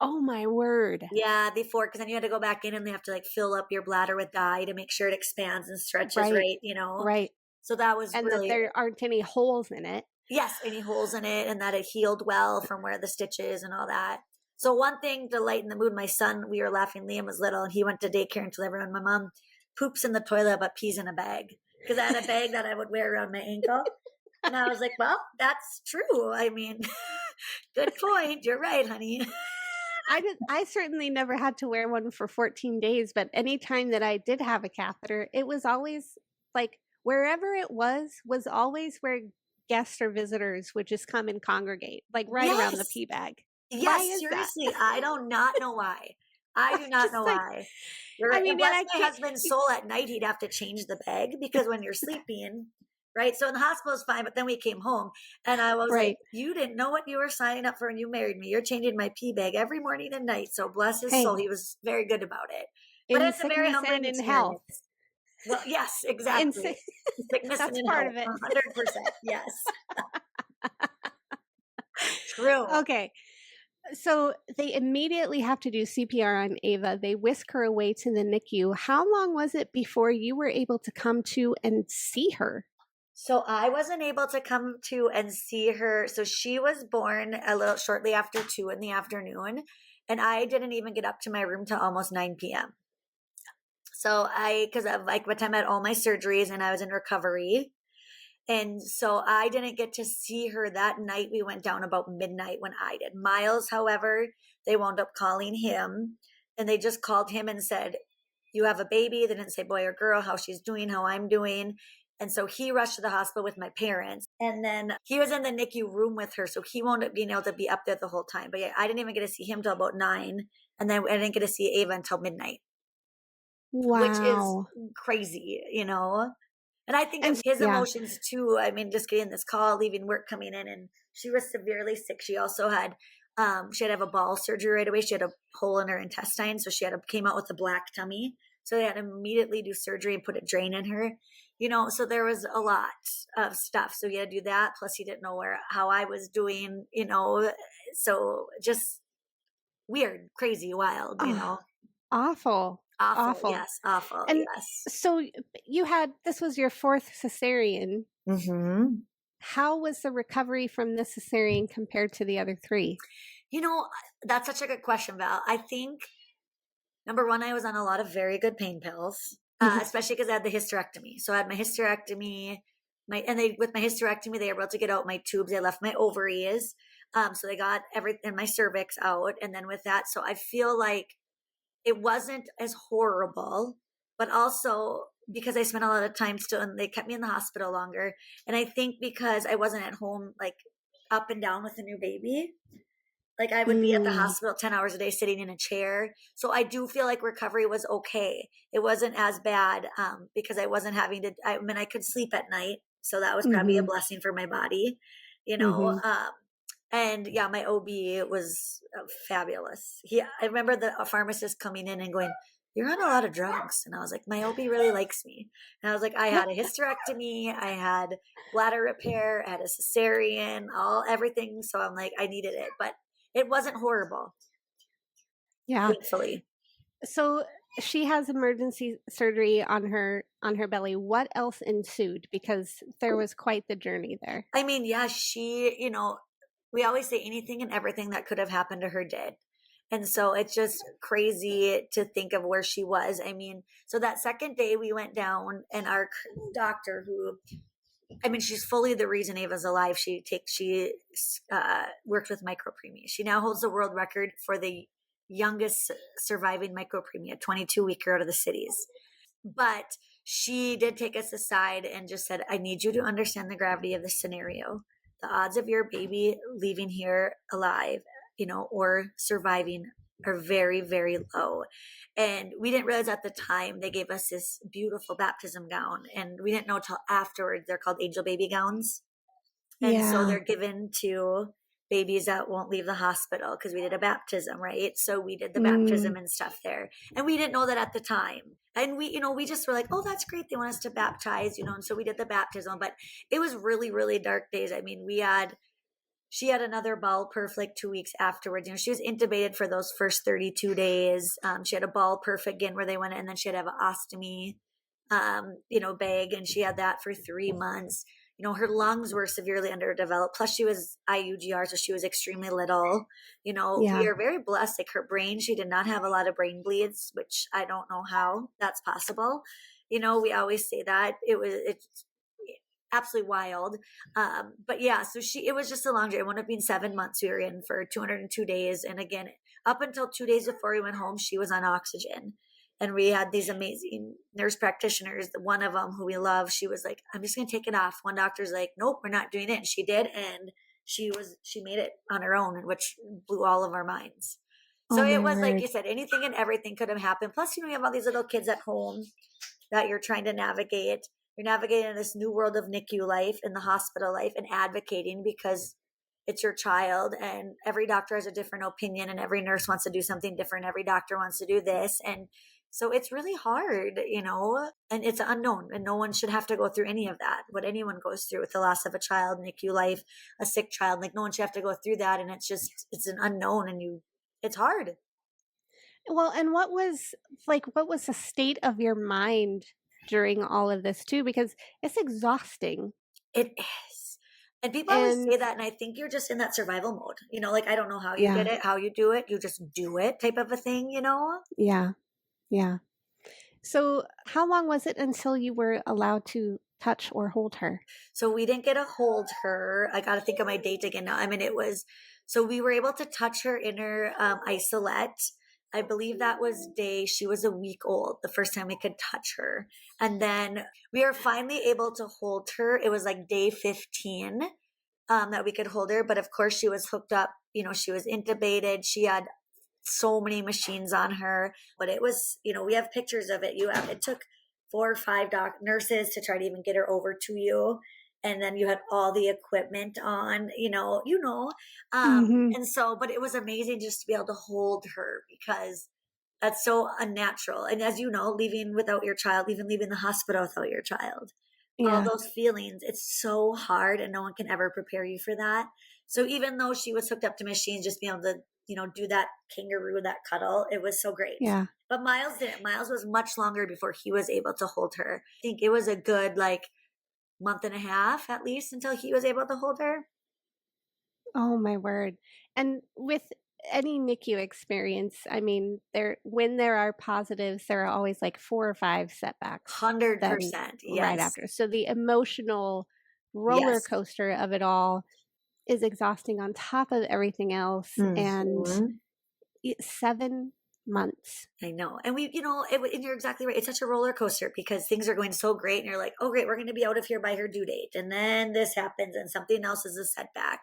Oh my word. Yeah, before, because then you had to go back in and they have to like fill up your bladder with dye to make sure it expands and stretches Right. right. Right. So that was And that really, there aren't any holes in it. yes, any holes in it, and that it healed well from where the stitches and all that. So one thing to lighten the mood, my son, we were laughing, Liam was little and he went to daycare and told everyone my mom poops in the toilet but pees in a bag. Because I had a bag that I would wear around my ankle. And I was like, well, that's true. I mean, good point. You're right, honey. I certainly never had to wear one for 14 days, but anytime that I did have a catheter, it was always like wherever it was always where guests or visitors would just come and congregate, like right around the Yes. pee bag. Why Yes, is that? seriously. I do not know why. I do not Just know like, why. You're I right. mean, And and bless I my can't, husband's soul, at night he'd have to change the bag because when you're sleeping, right? So in the hospital is fine, but then we came home and I was like, right. you didn't know what you were signing up for when you married me. You're changing my pee bag every morning and night. So bless his Hey, soul. He was very good about it. But in it's a very sickness humbling and in health. experience. Well, yes, In exactly. Sickness and that's in part health, of it. 100%. Yes. True. Okay. So they immediately have to do CPR on Ava. They whisk her away to the NICU. How long was it before you were able to come to and see her? So I wasn't able to come to and see her. So she was born a little shortly after 2 in the afternoon, and I didn't even get up to my room till almost 9 p.m. So because of like what time I had all my surgeries and I was in recovery. And so I didn't get to see her that night. We went down about midnight when I did. Miles, however, they wound up calling him and they just called him and said, you have a baby. They didn't say boy or girl, how she's doing, how I'm doing. And so he rushed to the hospital with my parents. And then he was in the NICU room with her. So he wound up being able to be up there the whole time. But yeah, I didn't even get to see him till about 9. And then I didn't get to see Ava until midnight, which is Wow. crazy. And I think And of his yeah. emotions too. I mean, just getting this call, leaving work, coming in, and she was severely sick. She also had, she had to have a ball surgery right away. She had a hole in her intestine, so came out with a black tummy. So they had to immediately do surgery and put a drain in her. So there was a lot of stuff. So he had to do that. Plus, he didn't know how I was doing. So just weird, crazy, wild. Oh, awful. Awful. Yes, awful. And yes. so this was your 4th cesarean. Mm-hmm. How was the recovery from the cesarean compared to the other 3? That's such a good question, Val. I think number one, I was on a lot of very good pain pills, especially because I had the hysterectomy. So I had my hysterectomy, with my hysterectomy, they were able to get out my tubes. They left my ovaries. So they got everything, my cervix out. And then with that, so I feel like it wasn't as horrible, but also because I spent a lot of time still, and they kept me in the hospital longer. And I think because I wasn't at home, like up and down with a new baby, like I would be at the hospital 10 hours a day sitting in a chair. So I do feel like recovery was okay. It wasn't as bad because I wasn't having to, I could sleep at night. So that was probably a blessing for my body, and yeah, my OB was fabulous. I remember the pharmacist coming in and going, you're on a lot of drugs. And I was like, my OB really likes me. And I was like, I had a hysterectomy, I had bladder repair, I had a cesarean, everything. So I'm like, I needed it, but it wasn't horrible. Yeah. Thankfully. So she has emergency surgery on her belly. What else ensued? Because there was quite the journey there. I mean, yeah, she, we always say anything and everything that could have happened to her did. And so it's just crazy to think of where she was. I mean, so that second day we went down and our doctor she's fully the reason Ava's alive. She worked with Micropreemie. She now holds the world record for the youngest surviving Micropreemie, a 22-weeker out of the cities. But she did take us aside and just said, I need you to understand the gravity of this scenario. The odds of your baby leaving here alive, or surviving are very, very low. And we didn't realize at the time they gave us this beautiful baptism gown. And we didn't know till afterwards they're called angel baby gowns. And so they're given to babies that won't leave the hospital because we did a baptism, right? So we did the Mm, baptism and stuff there. And we didn't know that at the time. And we just were like, oh, that's great. They want us to baptize, and so we did the baptism. But it was really, really dark days. I mean, she had another bowel perf like 2 weeks afterwards. She was intubated for those first 32 days. She had a bowel perf again where they went in, and then she had to have an ostomy, bag, and she had that for 3 months. Her lungs were severely underdeveloped. Plus, she was IUGR, so she was extremely little. We yeah. are very blessed. Like her brain, she did not have a lot of brain bleeds, which I don't know how that's possible. We always say that it's absolutely wild. But yeah, so it was just a long journey. It wound up being 7 months. We were in for 202 days. And again, up until 2 days before we went home, she was on oxygen. And we had these amazing nurse practitioners. One of them who we love, she was like, I'm just going to take it off. One doctor's like, nope, we're not doing it. And she did. And she made it on her own, which blew all of our minds. So Oh it my was like word. you said, anything and everything could have happened. Plus, you have all these little kids at home that you're trying to navigate. You're navigating this new world of NICU life and the hospital life and advocating because it's your child, and every doctor has a different opinion, and every nurse wants to do something different. Every doctor wants to do this. And so it's really hard, and it's unknown, and no one should have to go through any of that. What anyone goes through with the loss of a child, NICU life, a sick child, like no one should have to go through that. And it's an unknown, and it's hard. Well, and what was the state of your mind during all of this too? Because it's exhausting. It is. And people always And say that, and I think you're just in that survival mode. Like I don't know how you yeah, did it, how you do it. You just do it type of a thing. yeah, yeah. So how long was it until you were allowed to touch or hold her? So we didn't get to hold her. I got to think of my date again now. I mean, so we were able to touch her in her isolette. I believe that was she was a week old, the first time we could touch her. And then we were finally able to hold her. It was like day 15 that we could hold her. But of course, she was hooked up. She was intubated. She had so many machines on her. But it was, we have pictures of it. It took 4 or 5 nurses to try to even get her over to you. And then you had all the equipment on, Mm-hmm. and so, but it was amazing just to be able to hold her because that's so unnatural. And as you know, leaving without your child, even leaving the hospital without your child, all Yeah, those feelings, it's so hard, and no one can ever prepare you for that. So even though she was hooked up to machines, just being able to, do that kangaroo, that cuddle, it was so great. yeah. But Miles didn't. Miles was much longer before he was able to hold her. I think it was a good month and a half at least until he was able to hold her. Oh my word. And with any NICU experience, I mean, when there are positives, there are always like 4 or 5 setbacks then 100%. right Yes. after. So the emotional roller Yes. coaster of it all is exhausting on top of everything else. And Mhm. 7 months. I know. And and you're exactly right. It's such a roller coaster because things are going so great, and you're like, oh, great, we're going to be out of here by her due date. And then this happens, and something else is a setback.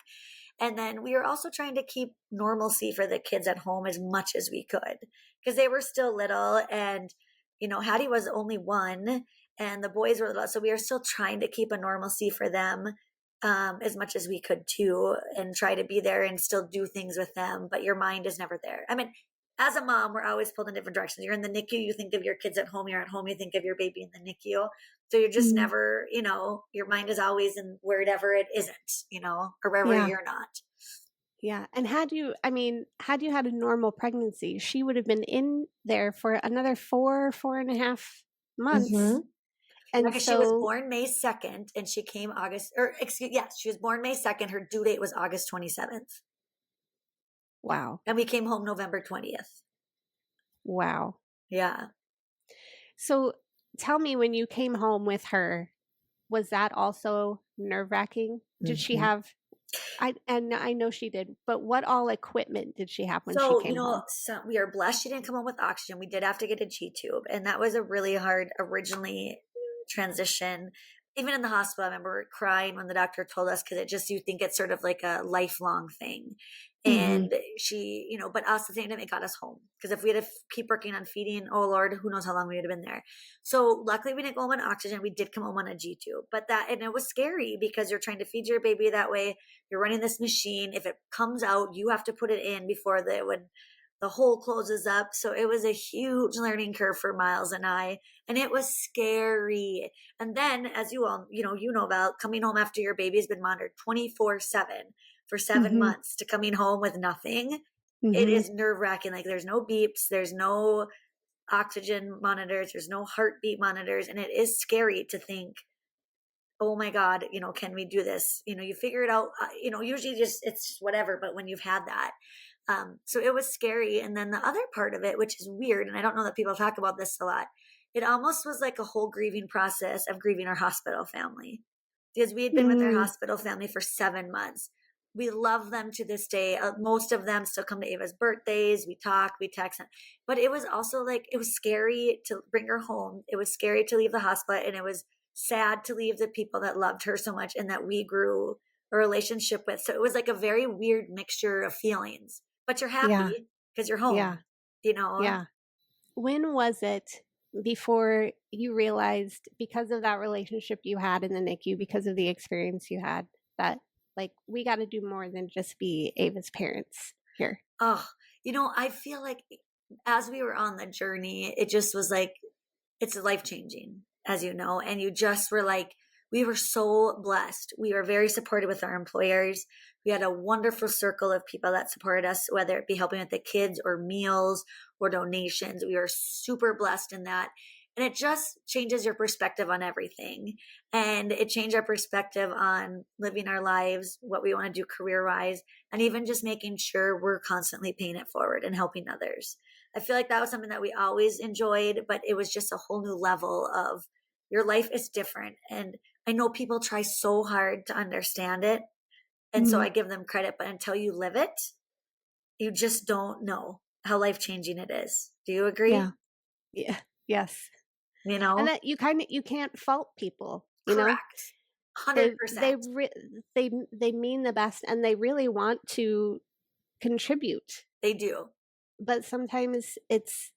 And then we were also trying to keep normalcy for the kids at home as much as we could because they were still little. And, Hattie was only 1 and the boys were little. So we were still trying to keep a normalcy for them as much as we could too, and try to be there and still do things with them. But your mind is never there. I mean, as a mom, we're always pulled in different directions. You're in the NICU, you think of your kids at home. You're at home, you think of your baby in the NICU. So you're just Mhm. never, your mind is always in wherever it isn't, or wherever Yeah. you're not. Yeah. And had you had a normal pregnancy, she would have been in there for another 4.5 months. Mm-hmm. And Because she was so, born May 2nd and she came yes, she was born May 2nd. Her due date was August 27th. wow. And we came home November 20th. Wow. Yeah. So tell me, when you came home with her, was that also nerve-wracking? Did she Mm-hmm. have I know she did, but what all equipment did she have when she So, came home? we are blessed she didn't come home with oxygen. We did have to get a G tube, and that was a really hard originally transition. Even in the hospital, I remember crying when the doctor told us because you think it's sort of like a lifelong thing. Mhm. And she, but us at the same time, it got us home. Because if we had to keep working on feeding, oh Lord, who knows how long we would have been there. So luckily we didn't go home on oxygen. We did come home on a G tube. And it was scary because you're trying to feed your baby that way. You're running this machine. If it comes out, you have to put it in before the hole closes up. So it was a huge learning curve for Miles and I, and it was scary. And then, as you all, about coming home after your baby's been monitored 24/7 for 7 months to coming home with nothing. It Mhm. is nerve wracking. Like there's no beeps, there's no oxygen monitors, there's no heartbeat monitors. And it is scary to think, oh my God, can we do this? You figure it out, usually it's just whatever. But when you've had that, so it was scary. And then the other part of it, which is weird, and I don't know that people talk about this a lot, it almost was like a whole grieving process of grieving our hospital family, because we had been with our Mm. hospital family for 7 months. We love them to this day. Most of them still come to Ava's birthdays. We talk, we text. But it was also like, it was scary to bring her home. It was scary to leave the hospital. And it was sad to leave the people that loved her so much and that we grew a relationship with. So it was like a very weird mixture of feelings. But you're Yeah. happy because you're Yeah. home. Yeah. When was it before you realized, because of that relationship you had in the NICU, because of the experience you had, that like we got to do more than just be Ava's parents here? Oh, I feel like as we were on the journey, it just was like, it's life changing, as you know. And you just were like, we were so blessed. We were very supported with our employers. We had a wonderful circle of people that supported us, whether it be helping with the kids or meals or donations. We were super blessed in that. And it just changes your perspective on everything. And it changed our perspective on living our lives, what we want to do career wise, and even just making sure we're constantly paying it forward and helping others. I feel like that was something that we always enjoyed, but it was just a whole new level of your life is different. And I know people try so hard to understand it. And so Mhm. I give them credit, but until you live it, you just don't know how life changing it is. Do you agree? Yeah. Yeah. Yes. You And know? that you can't fault people, Correct. They 100%. they mean the best and they really want to contribute, They do. but sometimes it's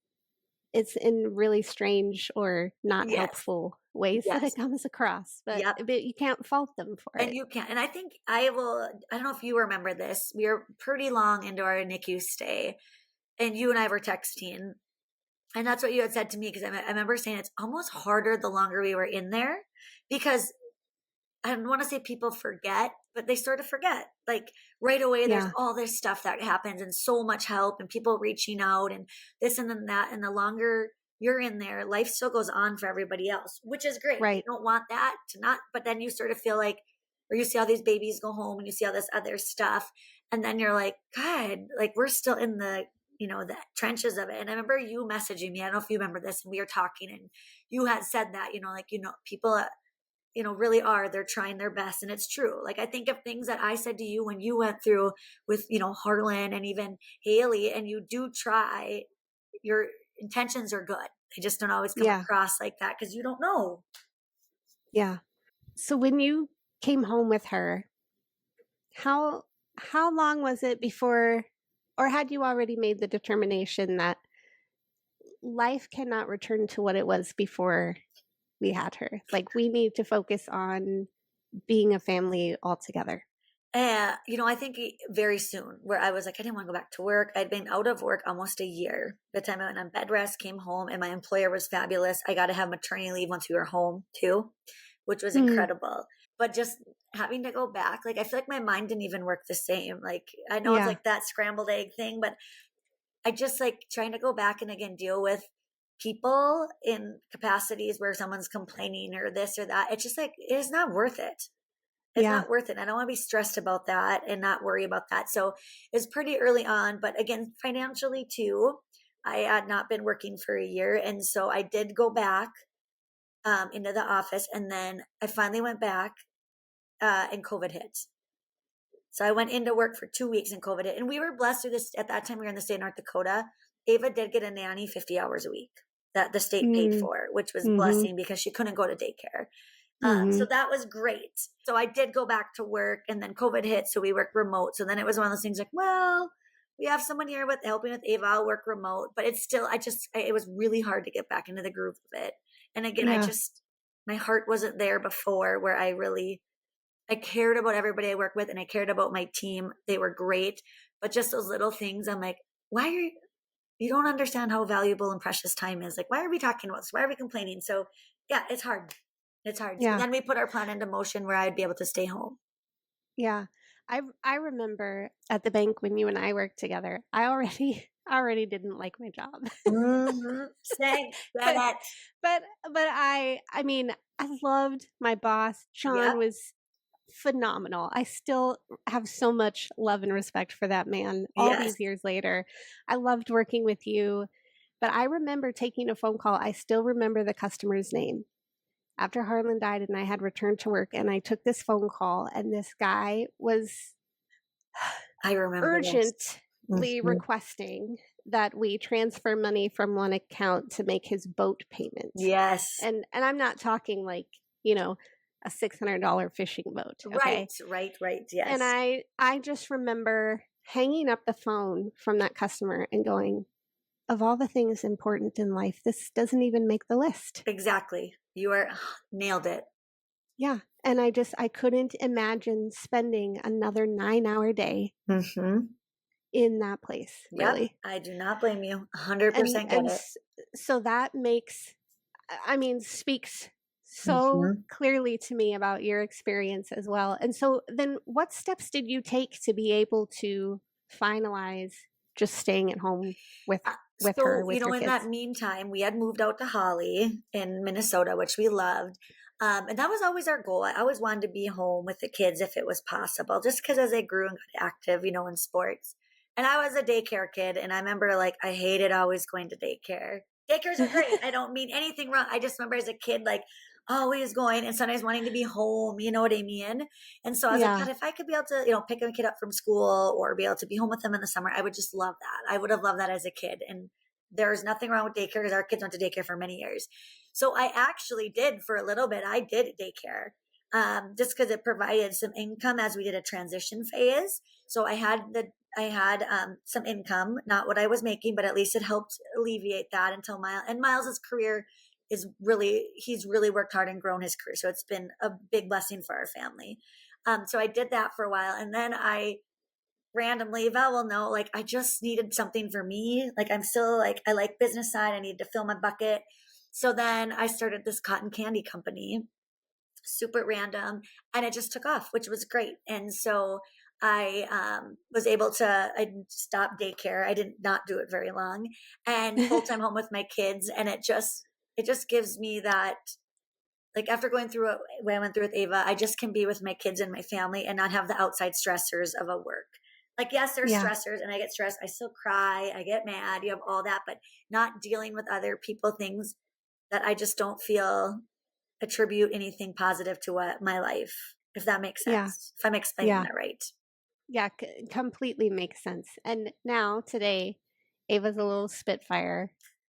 in really strange or not Yes. helpful ways that Yes. it comes across, Yep. but you can't fault them for And it. you can. And I think I don't know if you remember this. We were pretty long into our NICU stay, and you and I were texting. And that's what you had said to me, because I remember saying it's almost harder the longer we were in there, because I don't want to say people forget, but they sort of forget. Like right away, there's Yeah. all this stuff that happens and so much help and people reaching out and this and then that. And the longer you're in there, life still goes on for everybody else, which is great. You Right. don't want that to not, but then you sort of feel like, or you see all these babies go home and you see all this other stuff. And then you're like, God, like we're still in the trenches of it. And I remember you messaging me. I don't know if you remember this, and we were talking and you had said that, people, really are, they're trying their best. And it's true. Like I think of things that I said to you when you went through with, Harlan and even Haley, and you do try, your intentions are good. They just don't always come Yeah. across like that because you don't know. Yeah. So when you came home with her, how how long was it before, or had you already made the determination that life cannot return to what it was before we had her? Like we need to focus on being a family altogether. I think very soon, where I was like, I didn't want to go back to work. I'd been out of work almost a year. By the time I went on bed rest, came home, and my employer was fabulous. I got to have maternity leave once we were home too, which was Mm. incredible. But just having to go back, like I feel like my mind didn't even work the same. Like I know it's Yeah. like that scrambled egg thing, but I just like trying to go back and again deal with people in capacities where someone's complaining or this or that. It's just like it is not worth it. It's Yeah. not worth it. I don't want to be stressed about that and not worry about that. So it's pretty early on, but again, financially too, I had not been working for a year. And so I did go back into the office, and then I finally went back and COVID hit. So I went into work for 2 weeks and COVID hit. And we were blessed through this. At that time, we were in the state of North Dakota. Ava did get a nanny 50 hours a week that the state paid Mm. for, which was Mm-hmm. blessing because she couldn't go to daycare. So that was great. So I did go back to work, and then COVID hit. So we worked remote. So then it was one of those things like, well, we have someone here with helping with Ava. I'll work remote, but it's still, it was really hard to get back into the groove of it. And again, my heart wasn't there before, where I cared about everybody I work with, and I cared about my team. They were great, but just those little things, I'm like, you don't understand how valuable and precious time is. Like, why are we talking about this? Why are we complaining? So yeah, it's hard. It's hard. Yeah. So then we put our plan into motion where I'd be able to stay home. Yeah. I remember at the bank when you and I worked together, I already didn't like my job. Say that. But I mean, I loved my boss. Sean was phenomenal. I still have so much love and respect for that man all these years later. I loved working with you, but I remember taking a phone call. I still remember the customer's name. After Harlan died and I had returned to work, and I took this phone call, and this guy was urgently requesting that we transfer money from one account to make his boat payment. Yes. And I'm not talking like, a $600 fishing boat. Okay? Right. Yes. And I just remember hanging up the phone from that customer and going, of all the things important in life, this doesn't even make the list. Exactly. You nailed it. Yeah. And I couldn't imagine spending another 9-hour day in that place. Really. I do not blame you. 100% get it. So that speaks so clearly to me about your experience as well. And so then what steps did you take to be able to finalize just staying at home with her, with your kids? In that meantime, we had moved out to Holly in Minnesota, which we loved. And that was always our goal. I always wanted to be home with the kids if it was possible, just because as I grew and got active, in sports. And I was a daycare kid. And I remember I hated always going to daycare. Daycares are great. I don't mean anything wrong. I just remember as a kid, always going and sometimes wanting to be home, you know what I mean? And so I was like, God, if I could be able to, pick a kid up from school or be able to be home with them in the summer, I would just love that. I would have loved that as a kid. And there's nothing wrong with daycare because our kids went to daycare for many years. So I actually did for a little bit. I did daycare just because it provided some income as we did a transition phase. So I had some income, not what I was making, but at least it helped alleviate that until Miles's career he's really worked hard and grown his career. So it's been a big blessing for our family. So I did that for a while. And then I randomly, Val will know, I just needed something for me. I'm still I like business side. I needed to fill my bucket. So then I started this cotton candy company, super random, and it just took off, which was great. And so I was able to, I stopped daycare. I did not do it very long, and full-time home with my kids. And it just gives me that, after going through what I went through with Ava, I just can be with my kids and my family and not have the outside stressors of a work. Yes, there's stressors, and I get stressed. I still cry. I get mad. You have all that, but not dealing with other people, things that I just don't feel attribute anything positive to my life, if that makes sense. If I'm explaining that right. Yeah, completely makes sense. And now today, Ava's a little Spitfire.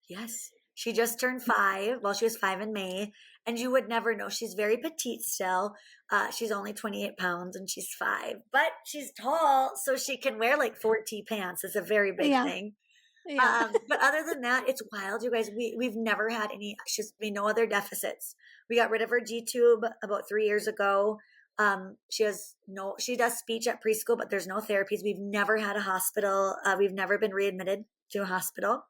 Yes. She just turned 5. Well, she was 5 in May, and you would never know. She's very petite still. She's only 28 pounds, and she's 5, but she's tall, so she can wear 4T pants. It's a very big thing. Yeah. But other than that, it's wild, you guys. We've never had no other deficits. We got rid of her G-tube about 3 years ago. She does speech at preschool, but there's no therapies. We've never had a hospital. We've never been readmitted to a hospital,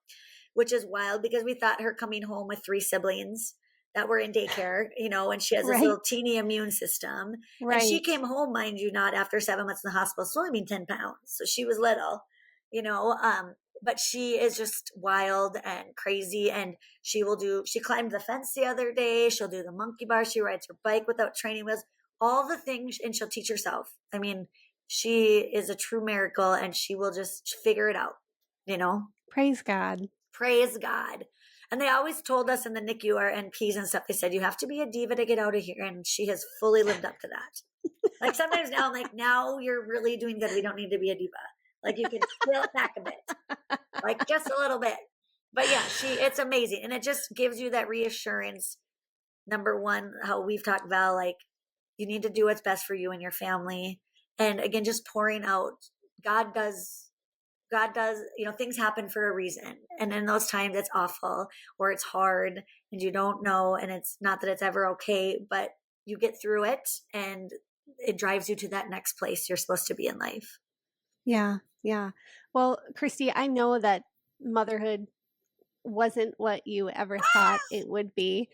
which is wild because we thought her coming home with 3 siblings that were in daycare, and she has this little teeny immune system. Right. And she came home, mind you, not after 7 months in the hospital. She's only been 10 pounds. So she was little, but she is just wild and crazy. And she climbed the fence the other day. She'll do the monkey bar. She rides her bike without training wheels, all the things. And she'll teach herself. I mean, she is a true miracle, and she will just figure it out, Praise God. Praise God. And they always told us in the NICU or NPs and stuff, they said, you have to be a diva to get out of here. And she has fully lived up to that. Sometimes now I'm now you're really doing good. We don't need to be a diva. You can scale it back a bit, just a little bit. But yeah, it's amazing. And it just gives you that reassurance number one, how we've talked about, like, you need to do what's best for you and your family. And again, just pouring out, God does, things happen for a reason. And in those times it's awful or it's hard and you don't know. And it's not that it's ever okay, but you get through it and it drives you to that next place you're supposed to be in life. Yeah. Yeah. Well, Kristi, I know that motherhood wasn't what you ever thought it would be,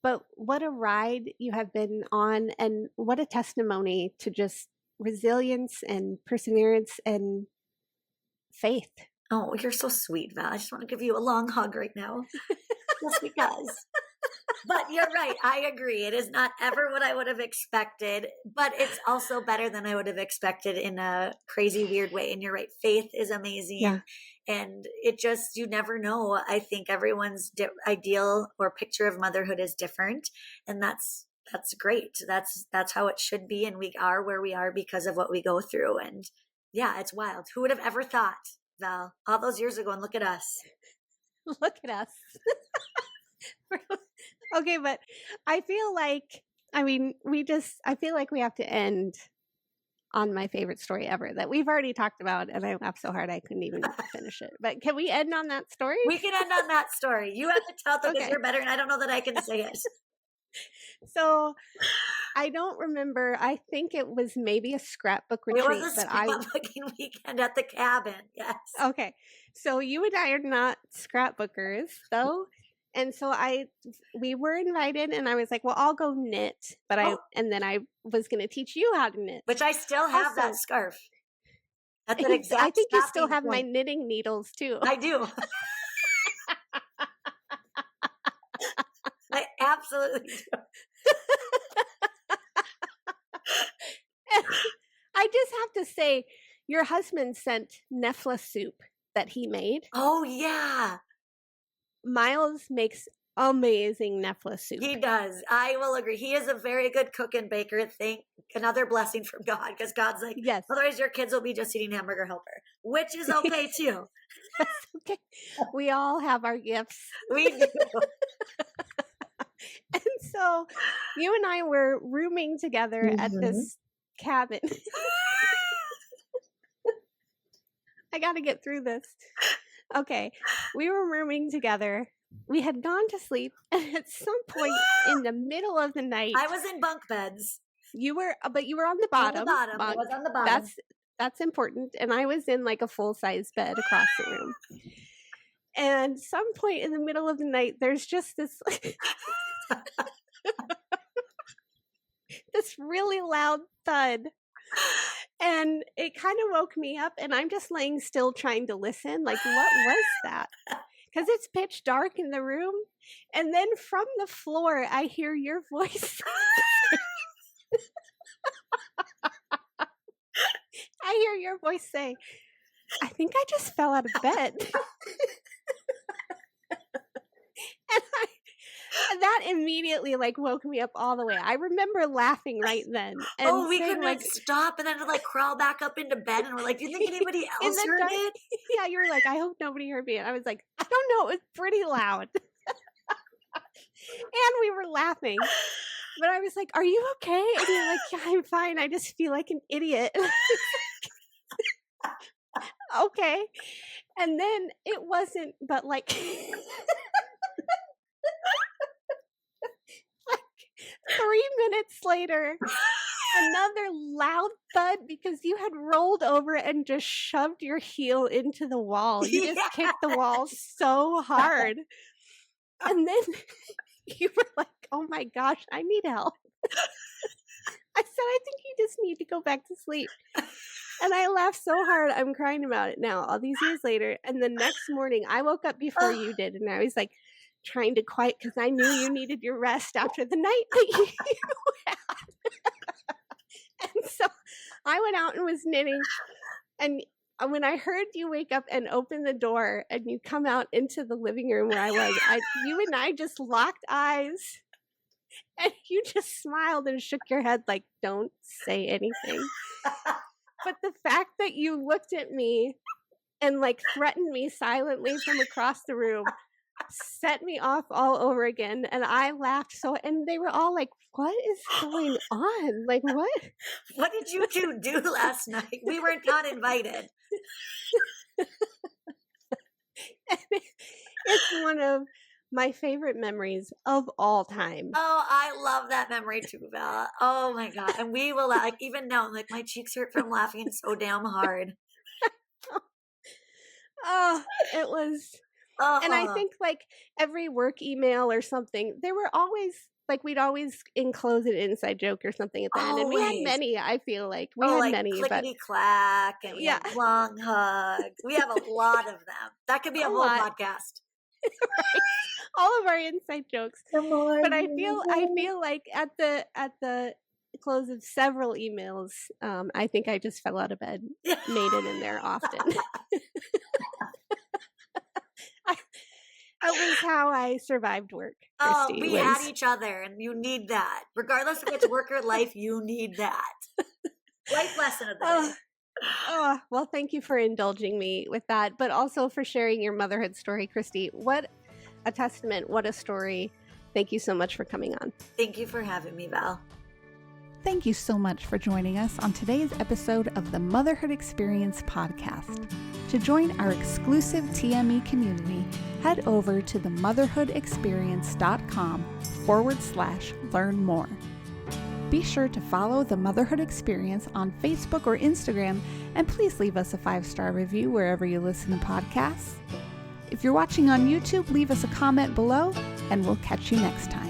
but what a ride you have been on, and what a testimony to just resilience and perseverance and faith. Oh, you're so sweet, Val. I just want to give you a long hug right now. Just because. But you're right. I agree. It is not ever what I would have expected, but it's also better than I would have expected in a crazy, weird way. And you're right. Faith is amazing. Yeah. And it just, you never know. I think everyone's ideal or picture of motherhood is different. And that's great. That's how it should be. And we are where we are because of what we go through. And yeah, it's wild. Who would have ever thought, Val, all those years ago, and look at us. Look at us. Okay, but I feel like, I feel like we have to end on my favorite story ever that we've already talked about, and I laughed so hard I couldn't even finish it. But can we end on that story? We can end on that story. You have to tell them because Okay. you're better, and I don't know that I can say it. So I don't remember. I think it was maybe a scrapbook retreat. It was a scrapbooking weekend at the cabin. Yes. Okay. So you and I are not scrapbookers, though. And so we were invited, and I was like, well, I'll go knit, but and then I was going to teach you how to knit. Which I still have that scarf. At that exact I think you still have point. my knitting needles too. I do. I absolutely do. I just have to say, your husband sent Nefla soup that he made. Oh, yeah. Miles makes amazing Nefla soup. He does. I will agree. He is a very good cook and baker. Another blessing from God, because God's like, yes. Otherwise your kids will be just eating hamburger helper, which is okay too. That's okay. We all have our gifts. We do. And so you and I were rooming together at this cabin. I got to get through this. Okay. We were rooming together. We had gone to sleep. And at some point in the middle of the night, I was in bunk beds. You were on the bottom. I was on the bottom. That's important. And I was in like a full-size bed across the room. And some point in the middle of the night, there's just this this really loud thud. And it kind of woke me up, and I'm just laying still trying to listen. Like, what was that? Because it's pitch dark in the room. And then from the floor, I hear your voice. I hear your voice say, I think I just fell out of bed. And that immediately woke me up all the way. I remember laughing right then. And we couldn't stop, and then crawl back up into bed, and we're like, do you think anybody else heard it? Yeah, you were like, I hope nobody heard me. And I was like, I don't know, it was pretty loud. And we were laughing. But I was like, are you okay? And you're like, yeah, I'm fine. I just feel like an idiot. Okay. And then it wasn't, but 3 minutes later, another loud thud because you had rolled over and just shoved your heel into the wall. You just kicked the wall so hard. And then you were like, oh my gosh, I need help. I said, I think you just need to go back to sleep. And I laughed so hard, I'm crying about it now, all these years later. And the next morning, I woke up before you did, and I was trying to quiet because I knew you needed your rest after the night that you had. And so I went out and was knitting. And when I heard you wake up and open the door and you come out into the living room where I was, you and I just locked eyes. And you just smiled and shook your head like, don't say anything. But the fact that you looked at me and threatened me silently from across the room, set me off all over again. And I laughed and they were all like, what is going on? Like, what? What did you two do last night? We were not invited. It's one of my favorite memories of all time. Oh, I love that memory too, Bella. Oh my God. And we will like, even now, like my cheeks hurt from laughing so damn hard. Oh, it was. And I think like every work email or something, there were always like, we'd always enclose an inside joke or something at the end. And we had many, I feel like. We had like many. Clickety clack and we had long hugs. We have a lot of them. That could be a whole podcast. Right. All of our inside jokes. But I feel like at the close of several emails, I think I just fell out of bed, made it in there often. That was how I survived work. Kristi, we had each other, and you need that. Regardless if it's work or life, you need that. Life lesson of the day. Well, thank you for indulging me with that, but also for sharing your motherhood story, Kristi. What a testament. What a story. Thank you so much for coming on. Thank you for having me, Val. Thank you so much for joining us on today's episode of the Motherhood Experience podcast. To join our exclusive TME community, head over to themotherhoodexperience.com/learn more. Be sure to follow The Motherhood Experience on Facebook or Instagram, and please leave us a 5-star review wherever you listen to podcasts. If you're watching on YouTube, leave us a comment below, and we'll catch you next time.